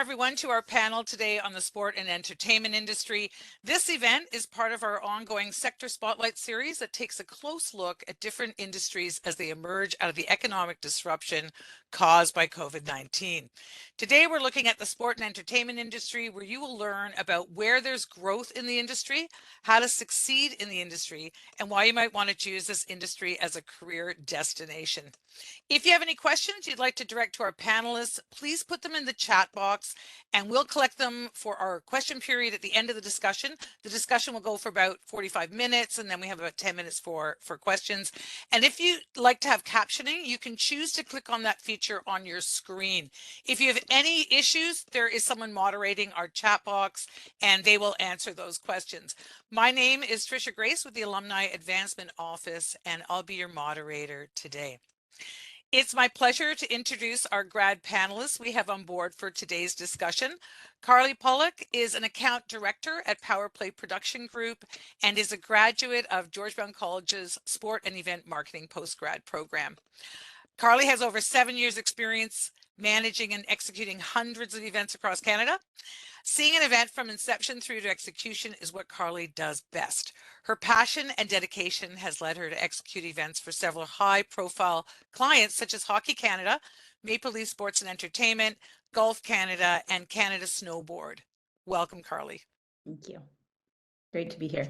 everyone to our panel today on the sport and entertainment industry. This event is part of our ongoing Sector Spotlight series that takes a close look at different industries as they emerge out of the economic disruption caused by COVID-19. Today, we're looking at the sport and entertainment industry, where you will learn about where there's growth in the industry, how to succeed in the industry, and why you might want to choose this industry as a career destination. If you have any questions you'd like to direct to our panelists, please put them in the chat box and we'll collect them for our question period at the end of the discussion. The discussion will go for about 45 minutes and then we have about 10 minutes for questions. And if you like to have captioning, you can choose to click on that feature on your screen. If you have any issues, there is someone moderating our chat box and they will answer those questions. My name is Trisha Grace with the Alumni Advancement Office and I'll be your moderator today. It's my pleasure to introduce our grad panelists we have on board for today's discussion. Carly Pollock is an account director at Power Play Production Group and is a graduate of George Brown College's Sport and Event Marketing Postgrad program. Carly has over 7 years experience managing and executing hundreds of events across Canada. Seeing an event from inception through to execution is what Carly does best. Her passion and dedication has led her to execute events for several high-profile clients such as Hockey Canada, Maple Leaf Sports and Entertainment, Golf Canada, and Canada Snowboard. Welcome, Carly. Thank you. Great to be here.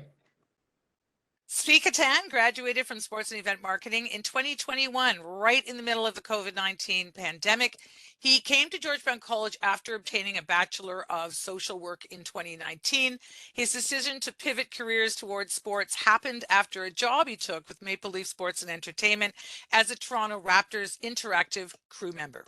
Zvi Katan graduated from Sports and Event Marketing in 2021, right in the middle of the COVID-19 pandemic. He came to George Brown College after obtaining a Bachelor of Social Work in 2019. His decision to pivot careers towards sports happened after a job he took with Maple Leaf Sports and Entertainment as a Toronto Raptors interactive crew member.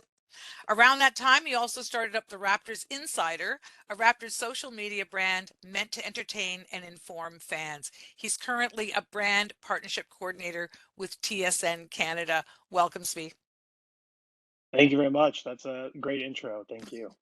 Around that time, he also started up the Raptors Insider, a Raptors social media brand meant to entertain and inform fans. He's currently a brand partnership coordinator with TSN Canada. Welcome, Zvi. Thank you very much. That's a great intro. Thank you.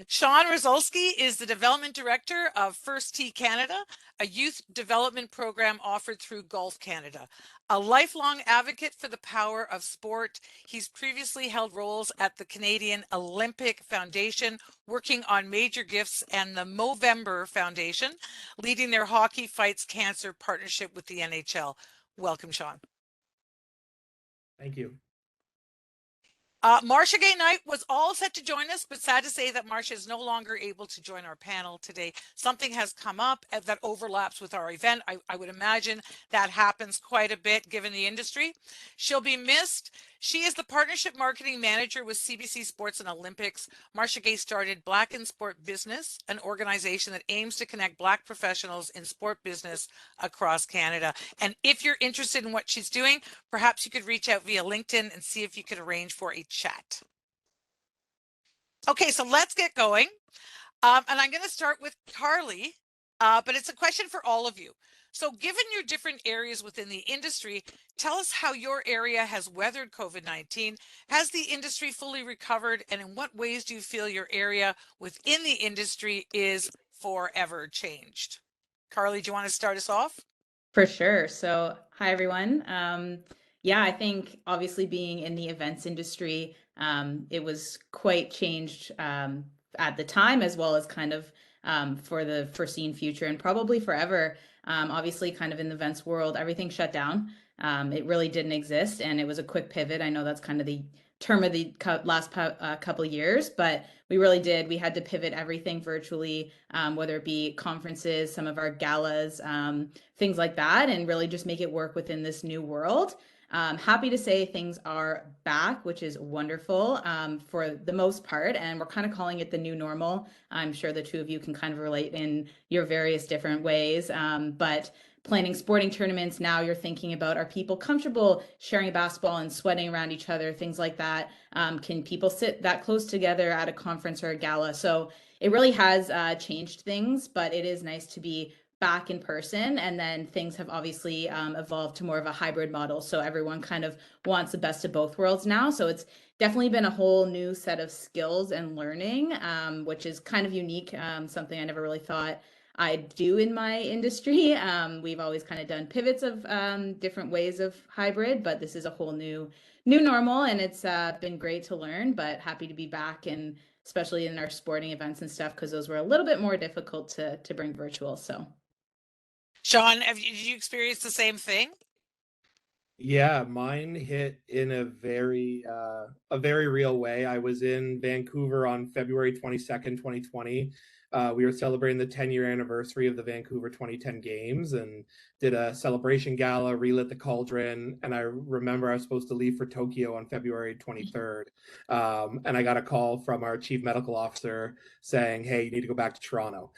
Sean Reczulski is the development director of First Tee Canada, a youth development program offered through Golf Canada. A lifelong advocate for the power of sport, he's previously held roles at the Canadian Olympic Foundation, working on major gifts, and the Movember Foundation, leading their Hockey Fights Cancer partnership with the NHL. Welcome, Sean. Thank you. Marcia Gay Knight was all set to join us, but sad to say that Marcia is no longer able to join our panel today. Something has come up that overlaps with our event. I would imagine that happens quite a bit given the industry. She'll be missed. She is the Partnership Marketing Manager with CBC Sports and Olympics. Marcia Gay started Black in Sport Business, an organization that aims to connect Black professionals in sport business across Canada. And if you're interested in what she's doing, perhaps you could reach out via LinkedIn and see if you could arrange for a chat. Okay, so let's get going. And I'm going to start with Carly, but it's a question for all of you. So given your different areas within the industry, tell us how your area has weathered COVID-19. Has the industry fully recovered? And in what ways do you feel your area within the industry is forever changed? Carly, do you want to start us off? For sure. So hi, everyone. Yeah, I think obviously being in the events industry, it was quite changed at the time, as well as kind of for the foreseen future and probably forever. Obviously, kind of in the events world, everything shut down. It really didn't exist, and it was a quick pivot. I know that's kind of the term of the last couple of years, but we really did. We had to pivot everything virtually, whether it be conferences, some of our galas, things like that, and really just make it work within this new world. Happy to say things are back, which is wonderful for the most part, and we're kind of calling it the new normal. I'm sure the two of you can kind of relate in your various different ways, but planning sporting tournaments, now you're thinking about, are people comfortable sharing basketball and sweating around each other, things like that? Can people sit that close together at a conference or a gala? So it really has changed things, but it is nice to be back in person, and then things have obviously evolved to more of a hybrid model, so everyone kind of wants the best of both worlds now. So it's definitely been a whole new set of skills and learning, which is kind of unique, something I never really thought I'd do in my industry. We've always kind of done pivots of different ways of hybrid, but this is a whole new normal, and it's been great to learn, but happy to be back and especially in our sporting events and stuff, because those were a little bit more difficult to bring virtual. So, Sean, did you experience the same thing? Yeah, mine hit in a very real way. I was in Vancouver on February 22nd, 2020. We were celebrating the 10-year anniversary of the Vancouver 2010 games and did a celebration gala, relit the cauldron. And I remember I was supposed to leave for Tokyo on February 23rd. And I got a call from our chief medical officer saying, hey, you need to go back to Toronto.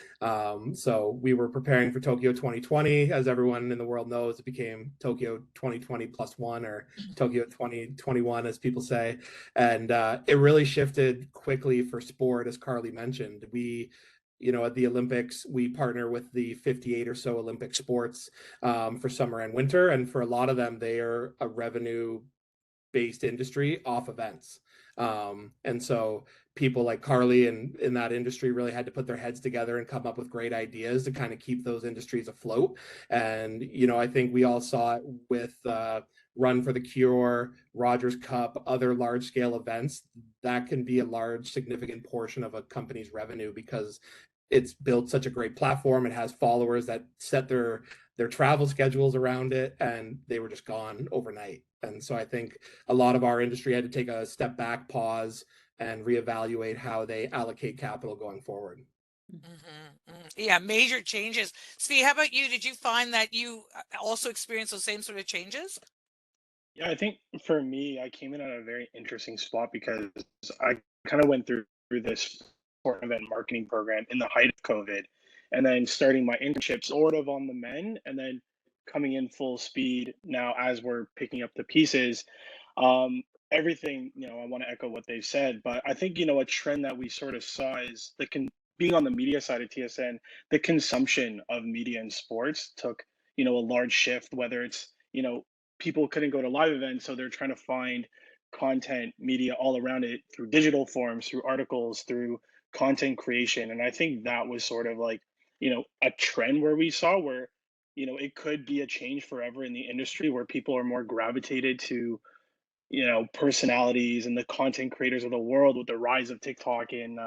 So we were preparing for Tokyo 2020. As everyone in the world knows, it became Tokyo 2020 +1, or Tokyo 2021, as people say. And it really shifted quickly for sport, as Carly mentioned. At the Olympics, we partner with the 58 or so Olympic sports for summer and winter. And for a lot of them, they are a revenue-based industry off events. And so people like Carly and in that industry really had to put their heads together and come up with great ideas to kind of keep those industries afloat. And, I think we all saw it with Run for the Cure, Rogers Cup, other large scale events. That can be a large, significant portion of a company's revenue because it's built such a great platform. It has followers that set their travel schedules around it, and they were just gone overnight. And so I think a lot of our industry had to take a step back, pause, and reevaluate how they allocate capital going forward. Yeah, major changes. Zvi, how about you? Did you find that you also experienced those same sort of changes? Yeah, I think for me, I came in at a very interesting spot because I kind of went through this sport event marketing program in the height of COVID, and then starting my internship sort of on the mend, and then coming in full speed now as we're picking up the pieces. Everything, I want to echo what they've said, but I think, a trend that we sort of saw is being on the media side of TSN, the consumption of media and sports took, a large shift, whether it's, people couldn't go to live events, so they're trying to find content media all around it through digital forms, through articles, through content creation. And I think that was sort of like, a trend where we saw where, it could be a change forever in the industry where people are more gravitated to, personalities and the content creators of the world with the rise of TikTok and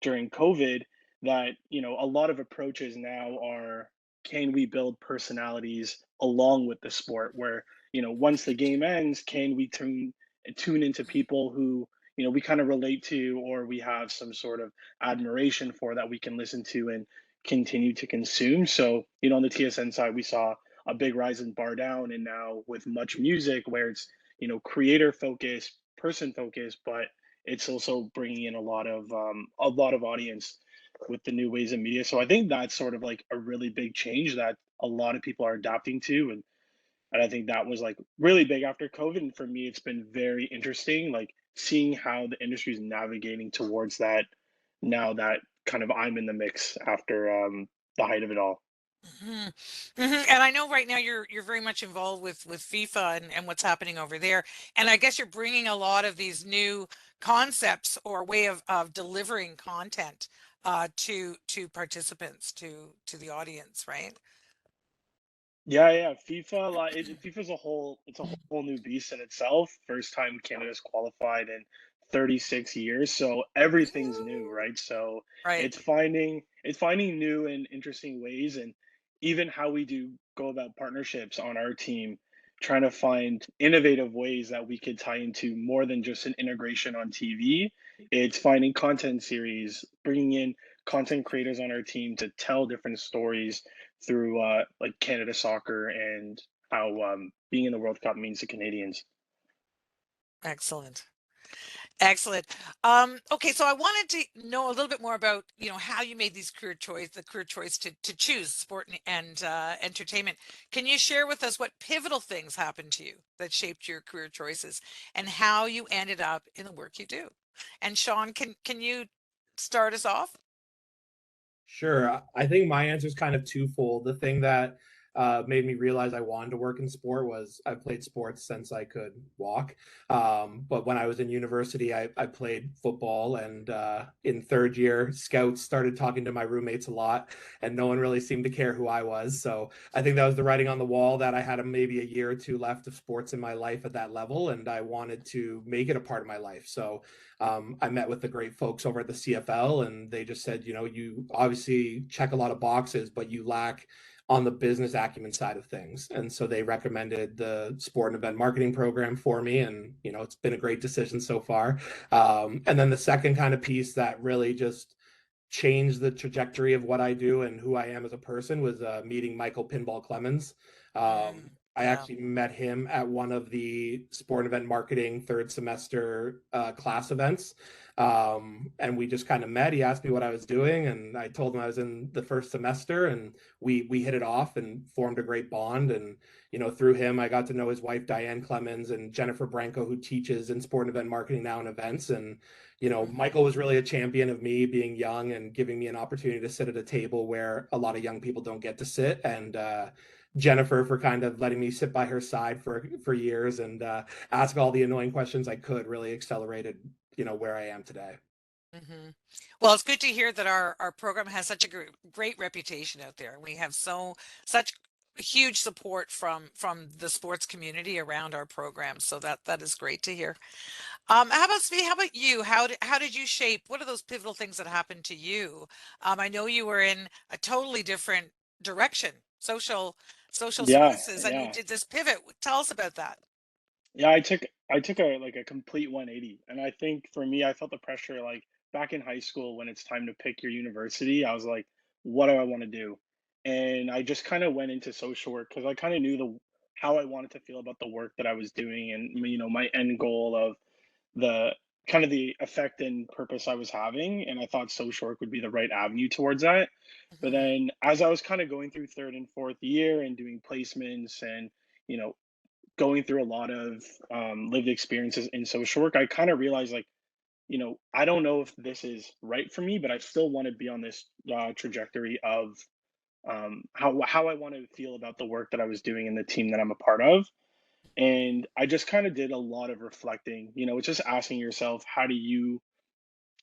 during COVID, that, a lot of approaches now are, can we build personalities along with the sport where, once the game ends, can we tune into people who, we kind of relate to, or we have some sort of admiration for, that we can listen to and continue to consume. So, on the TSN side, we saw a big rise in bar down, and now with much music where it's, creator focused, person focused, but it's also bringing in a lot of audience with the new ways of media. So I think that's sort of like a really big change that a lot of people are adapting to, and I think that was like really big after COVID. And for me, it's been very interesting, like seeing how the industry is navigating towards that now that kind of I'm in the mix after the height of it all. And I know right now you're very much involved with FIFA and what's happening over there. And I guess you're bringing a lot of these new concepts or way of delivering content to participants, to the audience, right? Yeah, yeah. FIFA, FIFA's it's a whole new beast in itself. First time Canada's qualified in 36 years, so everything's new, right? So Right. it's finding new and interesting ways, and even how we do go about partnerships on our team, trying to find innovative ways that we could tie into more than just an integration on TV. It's finding content series, bringing in content creators on our team to tell different stories through like Canada soccer and how being in the World Cup means to Canadians. Excellent. Excellent. Okay, so I wanted to know a little bit more about, how you made the career choice to choose sport and entertainment. Can you share with us what pivotal things happened to you that shaped your career choices and how you ended up in the work you do? And Sean, can you start us off? Sure. I think my answer is kind of twofold. The thing that made me realize I wanted to work in sport was I've played sports since I could walk. But when I was in university, I played football, and in third year, scouts started talking to my roommates a lot, and no one really seemed to care who I was. So I think that was the writing on the wall that I had maybe a year or two left of sports in my life at that level, and I wanted to make it a part of my life. So I met with the great folks over at the CFL, and they just said, you obviously check a lot of boxes, but you lack on the business acumen side of things. And so they recommended the sport and event marketing program for me. And, it's been a great decision so far. And then the second kind of piece that really just changed the trajectory of what I do and who I am as a person was meeting Michael Pinball Clemens. I actually met him at one of the sport event marketing third semester class events. And we just kind of met. He asked me what I was doing, and I told him I was in the first semester, and we hit it off and formed a great bond. And, through him, I got to know his wife, Diane Clemens, and Jennifer Branco, who teaches in sport and event marketing now in events. And, Michael was really a champion of me being young and giving me an opportunity to sit at a table where a lot of young people don't get to sit. And, Jennifer for kind of letting me sit by her side for years and ask all the annoying questions I could, really accelerated, where I am today. Well, it's good to hear that our program has such a great reputation out there. We have such huge support from the sports community around our program. So that is great to hear. How about Zvi? How about you? How did you shape? What are those pivotal things that happened to you? I know you were in a totally different direction, social services, and you did this pivot. Tell us about that. Yeah, I took a complete 180. And I think for me, I felt the pressure like back in high school when it's time to pick your university. I was like, what do I want to do? And I just kind of went into social work because I kind of knew the how I wanted to feel about the work that I was doing, and my end goal of the kind of the effect and purpose I was having. And I thought social work would be the right avenue towards that. But Mhm. then as I was kind of going through third and fourth year and doing placements and you know going through a lot of lived experiences in social work, I kind of realized like, I don't know if this is right for me, but I still want to be on this trajectory of how I want to feel about the work that I was doing in the team that I'm a part of. And I just kind of did a lot of reflecting. It's just asking yourself, how do you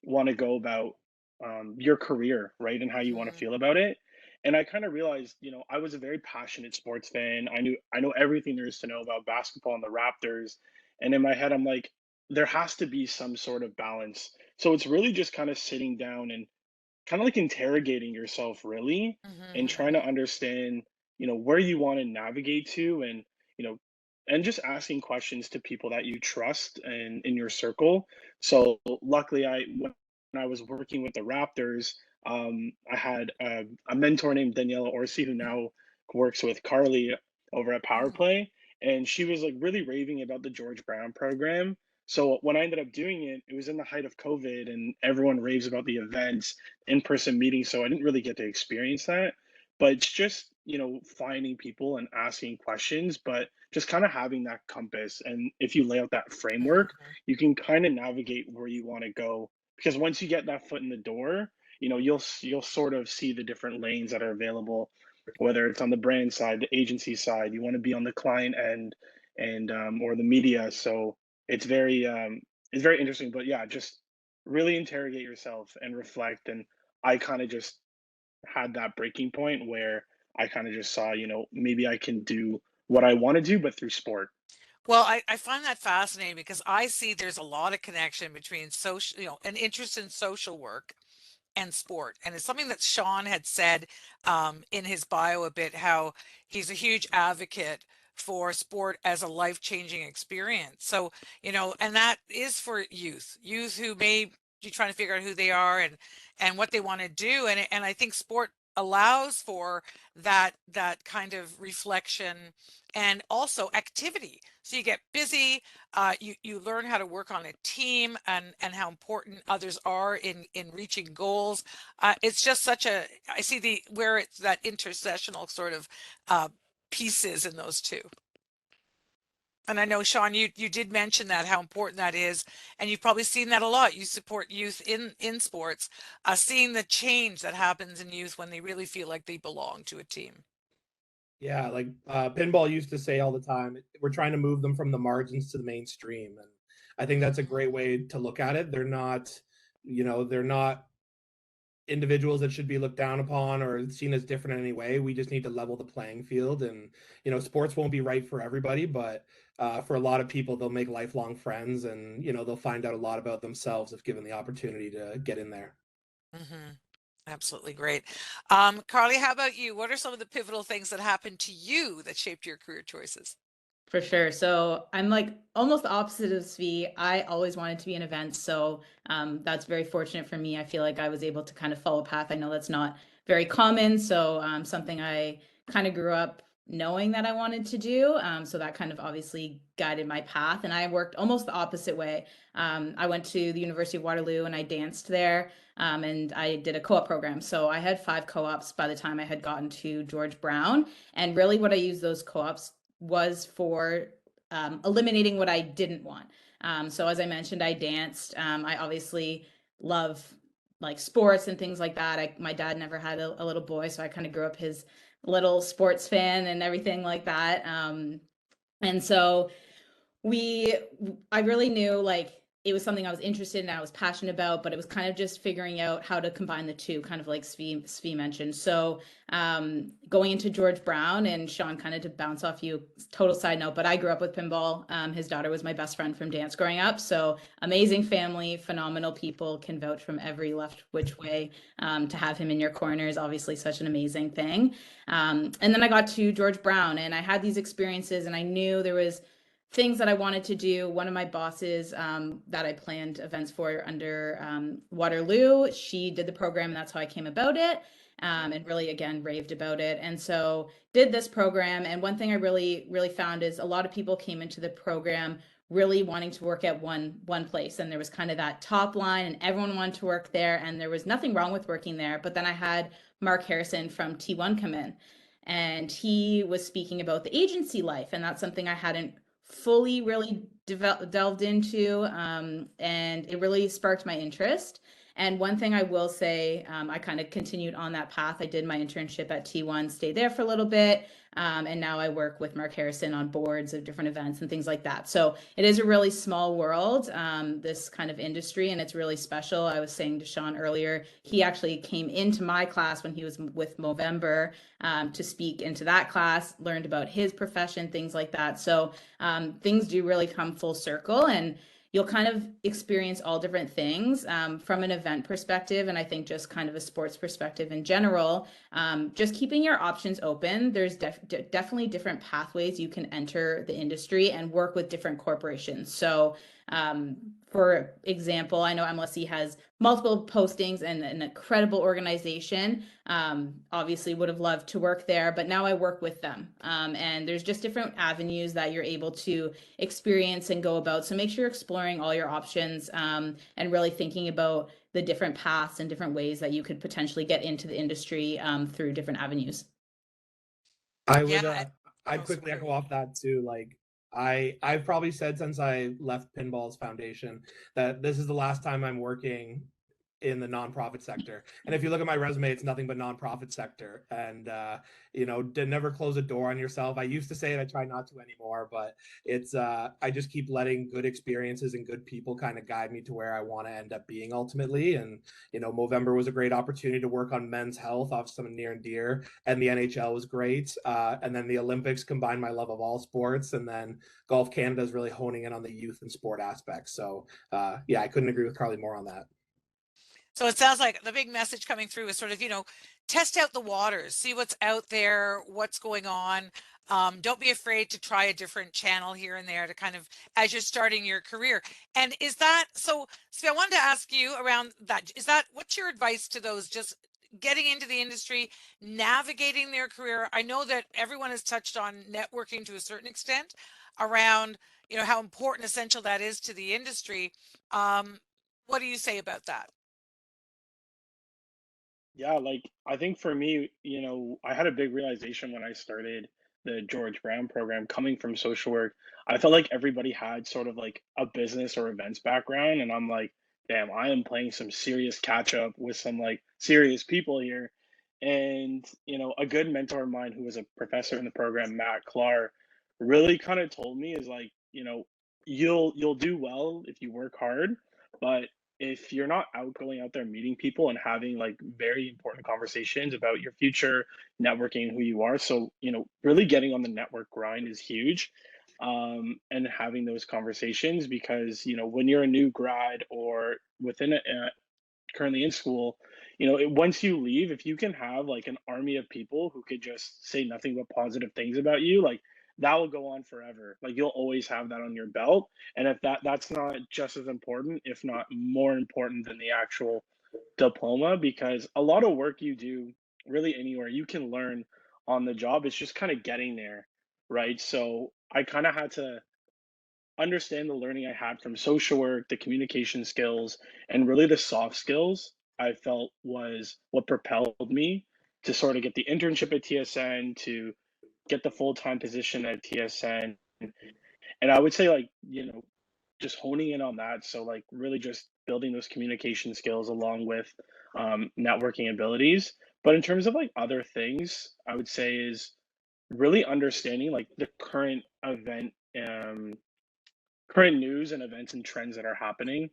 want to go about your career, right? And how you want to Mhm. feel about it. And I kind of realized, I was a very passionate sports fan. I know everything there is to know about basketball and the Raptors. And in my head, I'm like, there has to be some sort of balance. So it's really just kind of sitting down and kind of like interrogating yourself really and Mhm. trying to understand, where you want to navigate to and, you know, and just asking questions to people that you trust and in your circle. So luckily when I was working with the Raptors, I had a mentor named Daniela Orsi who now works with Carly over at Power Mhm. Play, and she was like really raving about the George Brown program. So when I ended up doing it, it was in the height of COVID, and everyone raves about the events, in-person meetings. So I didn't really get to experience that. But it's just finding people and asking questions, but just kind of having that compass. And if you lay out that framework, Mhm. you can kind of navigate where you want to go. Because once you get that foot in the door, you'll sort of see the different lanes that are available, whether it's on the brand side, the agency side. You want to be on the client end, and or the media. So it's very interesting. But yeah, just really interrogate yourself and reflect. And I kind of just had that breaking point where I kind of just saw, maybe I can do what I want to do, but through sport. Well, I find that fascinating because I see there's a lot of connection between social, an interest in social work and sport. And it's something that Sean had said in his bio a bit, how he's a huge advocate for sport as a life-changing experience. So, and that is for youth who may be trying to figure out who they are and what they want to do. And I think sport allows for that kind of reflection and also activity. So you get busy, you learn how to work on a team and how important others are in reaching goals. It's just such a I see the where it's that intersectional sort of uh, pieces in those two. And I know, Sean, you did mention that how important that is, and you've probably seen that a lot. You support youth in sports, seeing the change that happens in youth when they really feel like they belong to a team. Yeah, like Pinball used to say all the time, we're trying to move them from the margins to the mainstream. And I think that's a great way to look at it. They're not, they're not individuals that should be looked down upon or seen as different in any way. We just need to level the playing field. And, sports won't be right for everybody, but for a lot of people, they'll make lifelong friends and, they'll find out a lot about themselves if given the opportunity to get in there. Mm-hmm. Absolutely great. Carly, how about you? What are some of the pivotal things that happened to you that shaped your career choices? For sure. So I'm like almost the opposite of Zvi. I always wanted to be in events. So that's very fortunate for me. I feel like I was able to kind of follow a path. I know that's not very common. So something I kind of grew up knowing that I wanted to do. So that kind of obviously guided my path. And I worked almost the opposite way. I went to the University of Waterloo and I danced there. And I did a co-op program. So I had 5 co-ops by the time I had gotten to George Brown. And really what I used those co-ops was for eliminating what I didn't want. So as I mentioned, I danced. I obviously love like sports and things like that. My dad never had a little boy, so I kind of grew up his little sports fan and everything like that. And so we I really knew like it was something I was interested in, I was passionate about, but it was kind of just figuring out how to combine the two, kind of like Zvi mentioned. So going into George Brown, and Sean, kind of to bounce off you, total side note, but I grew up with pinball. His daughter was my best friend from dance growing up. So amazing family, phenomenal people, can vouch from every left which way. To have him in your corner is obviously such an amazing thing. And then I got to George Brown and I had these experiences and I knew there was things that I wanted to do. One of my bosses that I planned events for under Waterloo, she did the program and that's how I came about it. And really, again, raved about it. And so did this program. And one thing I really found is a lot of people came into the program really wanting to work at one place. And there was kind of that top line and everyone wanted to work there. And there was nothing wrong with working there. But then I had Mark Harrison from T1 come in and he was speaking about the agency life. And that's something I hadn't fully really delved into, and it really sparked my interest. And one thing I will say, I kind of continued on that path. I did my internship at T1, stayed there for a little bit, and now I work with Mark Harrison on boards of different events and things like that. So it is a really small world, this kind of industry, and it's really special. I was saying to Sean earlier, he actually came into my class when he was with Movember to speak into that class, learned about his profession, things like that. So things do really come full circle, and you'll kind of experience all different things from an event perspective. And I think just kind of a sports perspective in general, just keeping your options open. There's definitely different pathways you can enter the industry and work with different corporations. So for example, I know MLSE has multiple postings and an incredible organization. Obviously would have loved to work there, but now I work with them. And there's just different avenues that you're able to experience and go about. So make sure you're exploring all your options and really thinking about the different paths and different ways that you could potentially get into the industry through different avenues. I would, I'd quickly echo off that too. Like I've probably said since I left Pinball's foundation that this is the last time I'm working in the nonprofit sector. And if you look at my resume, it's nothing but nonprofit sector. And to never close a door on yourself. I used to say it, I try not to anymore, but it's I just keep letting good experiences and good people kind of guide me to where I want to end up being ultimately. And Movember was a great opportunity to work on men's health, off something near and dear, and the NHL was great. And then the Olympics combined my love of all sports, and then Golf Canada is really honing in on the youth and sport aspects. So I couldn't agree with Carly more on that. So it sounds like the big message coming through is sort of, test out the waters, see what's out there, what's going on. Don't be afraid to try a different channel here and there to kind of, as you're starting your career. And is that, so I wanted to ask you around that, what's your advice to those just getting into the industry, navigating their career? I know that everyone has touched on networking to a certain extent around, how important, essential that is to the industry. What do you say about that? Yeah, like I think for me, I had a big realization when I started the George Brown program coming from social work. I felt like everybody had sort of like a business or events background, and I'm like, damn, I am playing some serious catch up with some like serious people here. And, a good mentor of mine who was a professor in the program, Matt Clark, really kind of told me is like, you'll do well if you work hard, but if you're not going out there meeting people and having like very important conversations about your future, networking and who you are. So, really getting on the network grind is huge. And having those conversations because, when you're a new grad or within currently in school, once you leave, if you can have like an army of people who could just say nothing but positive things about you, like that will go on forever. Like you'll always have that on your belt. And if that's not just as important, if not more important than the actual diploma, because a lot of work you do really anywhere you can learn on the job. It's just kind of getting there, right? So I kind of had to understand the learning I had from social work, the communication skills, and really the soft skills I felt was what propelled me to sort of get the internship at TSN, to get the full-time position at TSN. And I would say like, just honing in on that. So like really just building those communication skills along with networking abilities. But in terms of like other things, I would say is really understanding like the current news and events and trends that are happening.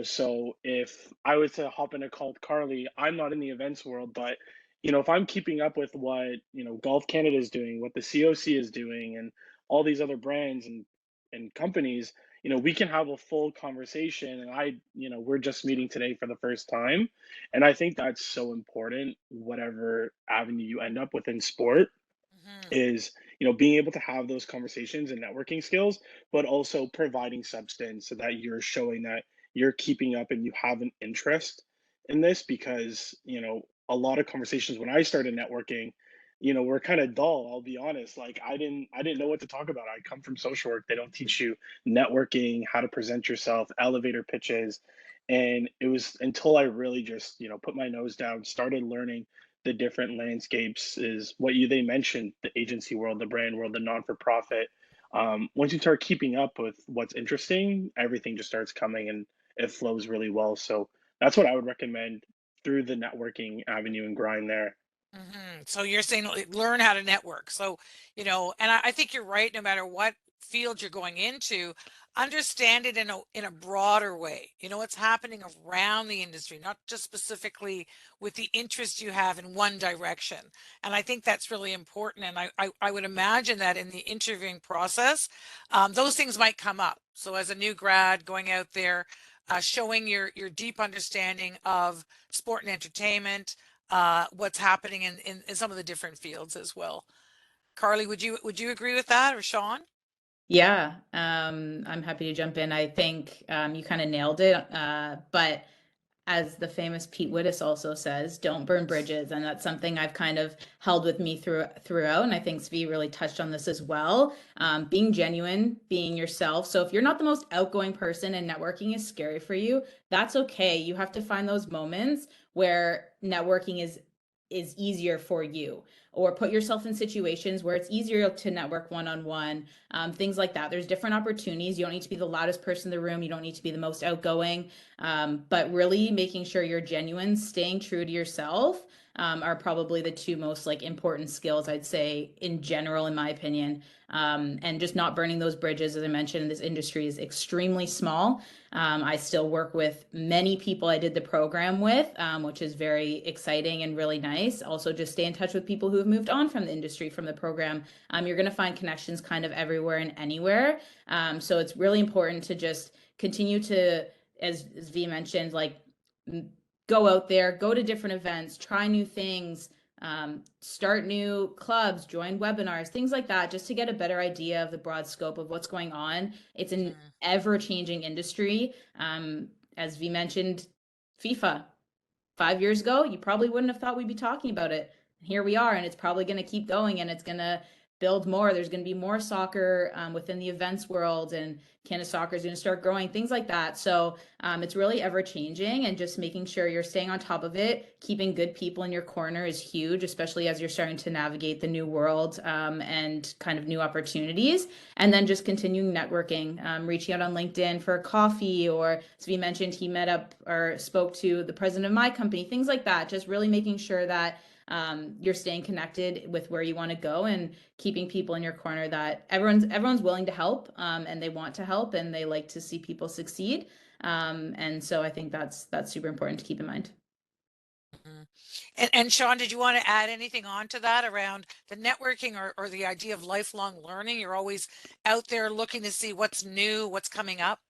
So if I was to hop in a call with Carly, I'm not in the events world, but if I'm keeping up with what Golf Canada is doing, what the COC is doing, and all these other brands and companies, we can have a full conversation. And we're just meeting today for the first time, and I think that's so important. Whatever avenue you end up with in sport, Mhm. is being able to have those conversations and networking skills, but also providing substance so that you're showing that you're keeping up and you have an interest in this. Because a lot of conversations when I started networking, were kind of dull. I'll be honest, like I didn't know what to talk about. I come from social work. They don't teach you networking, how to present yourself, elevator pitches. And it was until I really just put my nose down, started learning the different landscapes, is what they mentioned, the agency world, the brand world, the non-for-profit. Once you start keeping up with what's interesting, everything just starts coming and it flows really well. So that's what I would recommend through the networking avenue and grind there. So you're saying like, learn how to network. So, and I think you're right. No matter what field you're going into, understand it in a broader way. You know what's happening around the industry, not just specifically with the interest you have in one direction. And I think that's really important. And I would imagine that in the interviewing process, those things might come up. So as a new grad going out there, showing your deep understanding of sport and entertainment, what's happening in some of the different fields as well. Carly, would you agree with that, or Sean? Yeah, I'm happy to jump in. I think you kind of nailed it. But as the famous Pete Wittes also says, don't burn bridges. And that's something I've kind of held with me throughout. And I think Zvi really touched on this as well. Being genuine, being yourself. So if you're not the most outgoing person and networking is scary for you, that's okay. You have to find those moments where networking is easier for you, or put yourself in situations where it's easier to network one-on-one, things like that. There's different opportunities. You don't need to be the loudest person in the room. You don't need to be the most outgoing, but really making sure you're genuine, staying true to yourself, are probably the two most like important skills I'd say in general, in my opinion. And just not burning those bridges. As I mentioned, this industry is extremely small. I still work with many people I did the program with, which is very exciting and really nice. Also, just stay in touch with people who have moved on from the industry, from the program. You're going to find connections kind of everywhere and anywhere. So it's really important to just continue to, as V mentioned, like go out there, go to different events, try new things, start new clubs, join webinars, things like that, just to get a better idea of the broad scope of what's going on. It's an ever-changing industry. As V mentioned, FIFA. 5 years ago, you probably wouldn't have thought we'd be talking about it. Here we are, and it's probably going to keep going, and it's going to build more. There's going to be more soccer within the events world, and Canada soccer is going to start growing, things like that. So it's really ever changing, and just making sure you're staying on top of it. Keeping good people in your corner is huge, especially as you're starting to navigate the new world and kind of new opportunities. And then just continuing networking, reaching out on LinkedIn for a coffee, or as we mentioned, he met up or spoke to the president of my company, things like that. Just really making sure that you're staying connected with where you want to go and keeping people in your corner that everyone's willing to help, and they want to help and they like to see people succeed. And so I think that's super important to keep in mind. Mhm. And Sean, did you want to add anything on to that around the networking or the idea of lifelong learning? You're always out there looking to see what's new, what's coming up.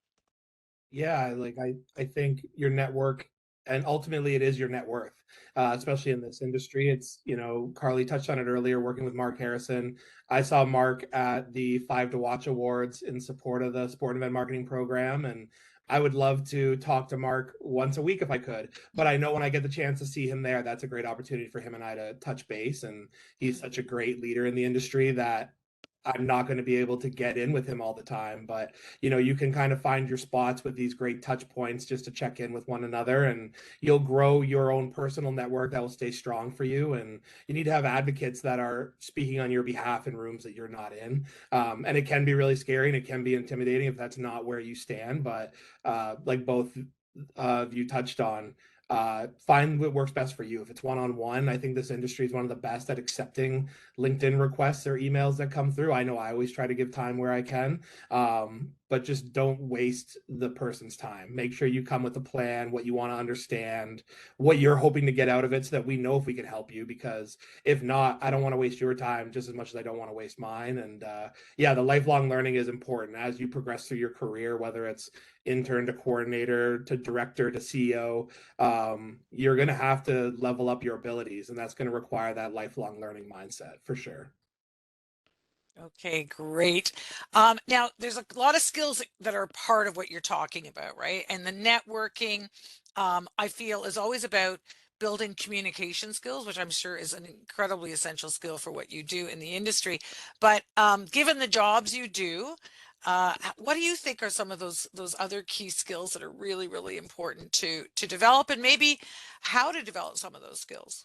Yeah, like I think your network, and ultimately it is your net worth, especially in this industry. It's, you know, Carly touched on it earlier, working with Mark Harrison. I saw Mark at the 5 to Watch Awards in support of the Sport and Event Marketing program, and I would love to talk to Mark once a week if I could. But I know when I get the chance to see him there, that's a great opportunity for him and I to touch base. And he's such a great leader in the industry that I'm not going to be able to get in with him all the time, but you know, you can kind of find your spots with these great touch points just to check in with one another, and you'll grow your own personal network that will stay strong for you. And you need to have advocates that are speaking on your behalf in rooms that you're not in. And it can be really scary and it can be intimidating if that's not where you stand. But like both of you touched on, find what works best for you. If it's one-on-one, I think this industry is one of the best at accepting LinkedIn requests or emails that come through. I know I always try to give time where I can, but just don't waste the person's time. Make sure you come with a plan, what you want to understand, what you're hoping to get out of it, so that we know if we can help you. Because if not, I don't want to waste your time just as much as I don't want to waste mine. And yeah, the lifelong learning is important as you progress through your career, whether it's intern to coordinator to director to CEO. You're going to have to level up your abilities, and that's going to require that lifelong learning mindset for sure. Okay, great. Now there's a lot of skills that are part of what you're talking about, right? And the networking, I feel, is always about building communication skills, which I'm sure is an incredibly essential skill for what you do in the industry. But given the jobs you do, what do you think are some of those other key skills that are really, really important to develop, and maybe how to develop some of those skills?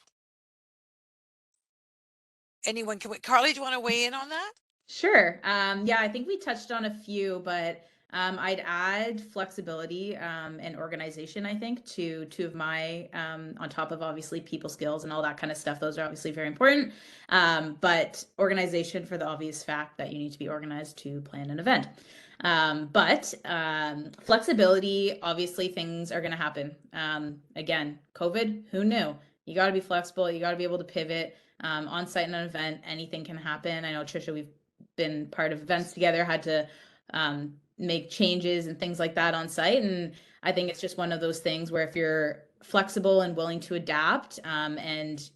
Anyone can, Carly, do you want to weigh in on that? Sure. Yeah, I think we touched on a few, but I'd add flexibility and organization, I think, to two of my, on top of obviously people skills and all that kind of stuff. Those are obviously very important. But organization, for the obvious fact that you need to be organized to plan an event. But flexibility, obviously things are going to happen. Again, COVID, who knew? You got to be flexible. You got to be able to pivot. On site in an event, anything can happen. I know, Trisha, we've been part of events together, had to make changes and things like that on site. And I think it's just one of those things where if you're flexible and willing to adapt, and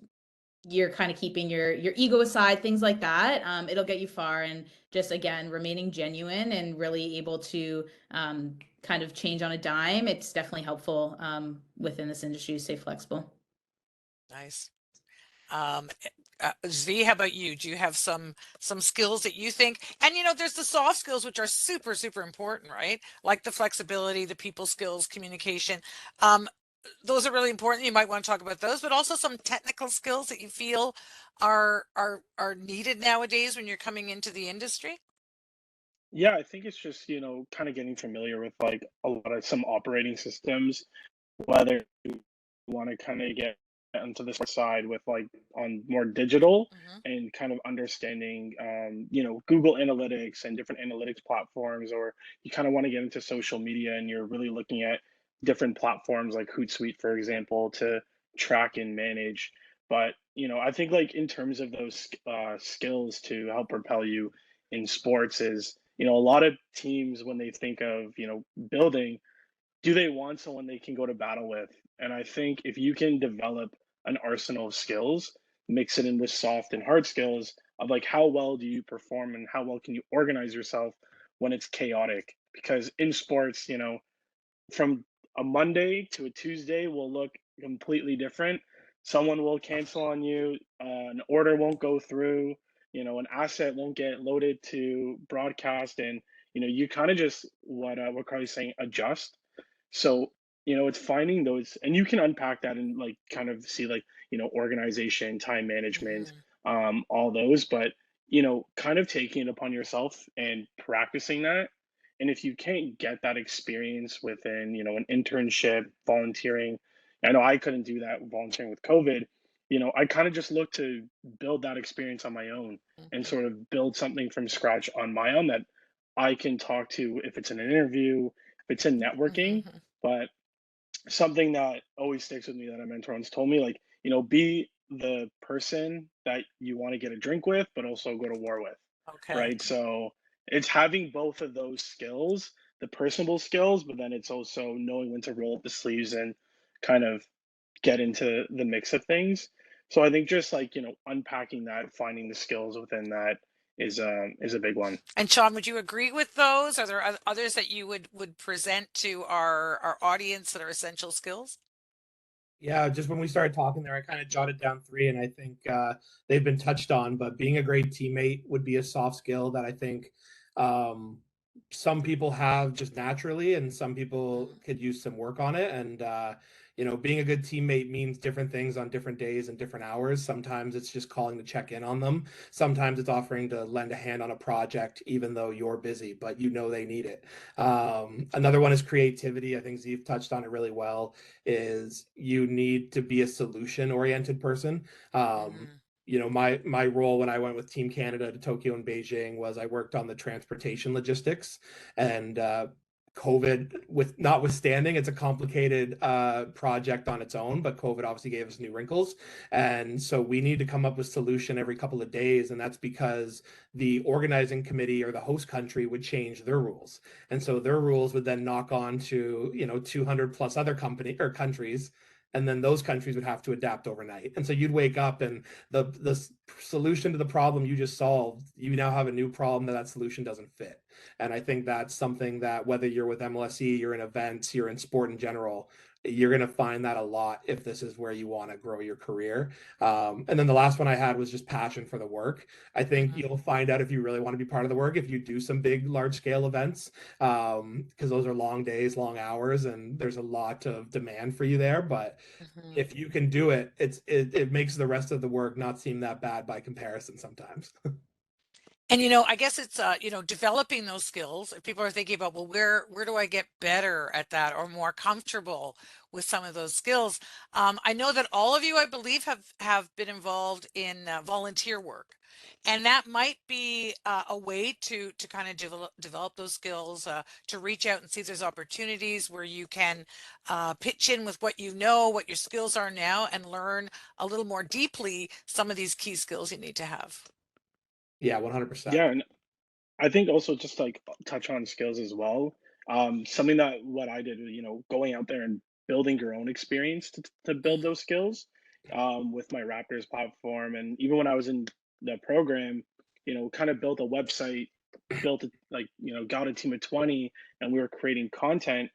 you're kind of keeping your ego aside, things like that, it'll get you far. And just, again, remaining genuine and really able to kind of change on a dime, it's definitely helpful within this industry to stay flexible. Nice. Zvi, how about you? Do you have some skills that you think? And you know, there's the soft skills which are super, super important, right? Like the flexibility, the people skills, communication. Those are really important. You might want to talk about those, but also some technical skills that you feel are needed nowadays when you're coming into the industry. Yeah, I think it's just, you know, kind of getting familiar with like a lot of some operating systems, whether you want to kind of get onto the side with like on more digital Hmm. and kind of understanding, you know, Google Analytics and different analytics platforms, or you kind of want to get into social media and you're really looking at different platforms like Hootsuite, for example, to track and manage. But, you know, I think like in terms of those skills to help propel you in sports is, you know, a lot of teams when they think of, you know, building, do they want someone they can go to battle with? And I think if you can develop an arsenal of skills, mix it in with soft and hard skills of like how well do you perform and how well can you organize yourself when it's chaotic? Because in sports, you know, from a Monday to a Tuesday will look completely different. Someone will cancel on you, an order won't go through, you know, an asset won't get loaded to broadcast, and you know, you kind of just what Carly's saying, adjust. So, you know, it's finding those, and you can unpack that and like kind of see like, you know, organization, time management, Hmm. all those, but you know, kind of taking it upon yourself and practicing that. And if you can't get that experience within, you know, an internship, volunteering, I know I couldn't do that volunteering with COVID, I kind of just look to build that experience on my own and Mhm. sort of build something from scratch on my own that I can talk to if it's in an interview, if it's in networking. Mhm. But something that always sticks with me that a mentor once told me, like, be the person that you want to get a drink with, but also go to war with, Okay. right? So it's having both of those skills, the personable skills, but then it's also knowing when to roll up the sleeves and kind of get into the mix of things. So I think just like, unpacking that, finding the skills within that is a big one. And Sean, would you agree with those? Are there others that you would present to our audience that are essential skills? Yeah, just when we started talking there, I kind of jotted down three, and I think they've been touched on. But being a great teammate would be a soft skill that I think um, some people have just naturally, and some people could use some work on it. And being a good teammate means different things on different days and different hours. Sometimes it's just calling to check in on them. Sometimes it's offering to lend a hand on a project, even though you're busy, but they need it. Another one is creativity. I think Zvi touched on it really well, is you need to be a solution oriented person. Mhm. My role when I went with Team Canada to Tokyo and Beijing was I worked on the transportation logistics, and COVID, with notwithstanding, it's a complicated project on its own, but COVID obviously gave us new wrinkles. And so we need to come up with solution every couple of days. And that's because the organizing committee or the host country would change their rules. And so their rules would then knock on to, 200 plus other company or countries. And then those countries would have to adapt overnight. And so you'd wake up and the solution to the problem you just solved, you now have a new problem that solution doesn't fit. And I think that's something that whether you're with MLSE, you're in events, you're in sport in general, you're going to find that a lot if this is where you want to grow your career. And then the last one I had was just passion for the work. I think Mhm. you'll find out if you really want to be part of the work if you do some big, large scale events, because those are long days, long hours, and there's a lot of demand for you there. But Mhm. if you can do it, it makes the rest of the work not seem that bad by comparison sometimes. And I guess it's developing those skills. If people are thinking about, well, where do I get better at that or more comfortable with some of those skills? I know that all of you, I believe, have been involved in volunteer work, and that might be a way to kind of develop those skills, to reach out and see if there's opportunities where you can pitch in with what you know, what your skills are now, and learn a little more deeply some of these key skills you need to have. Yeah, 100%. Yeah, and I think also just like touch on skills as well. Something that what I did, going out there and building your own experience to build those skills with my Raptors platform. And even when I was in the program, kind of built a website, built it like, got a team of 20 and we were creating content.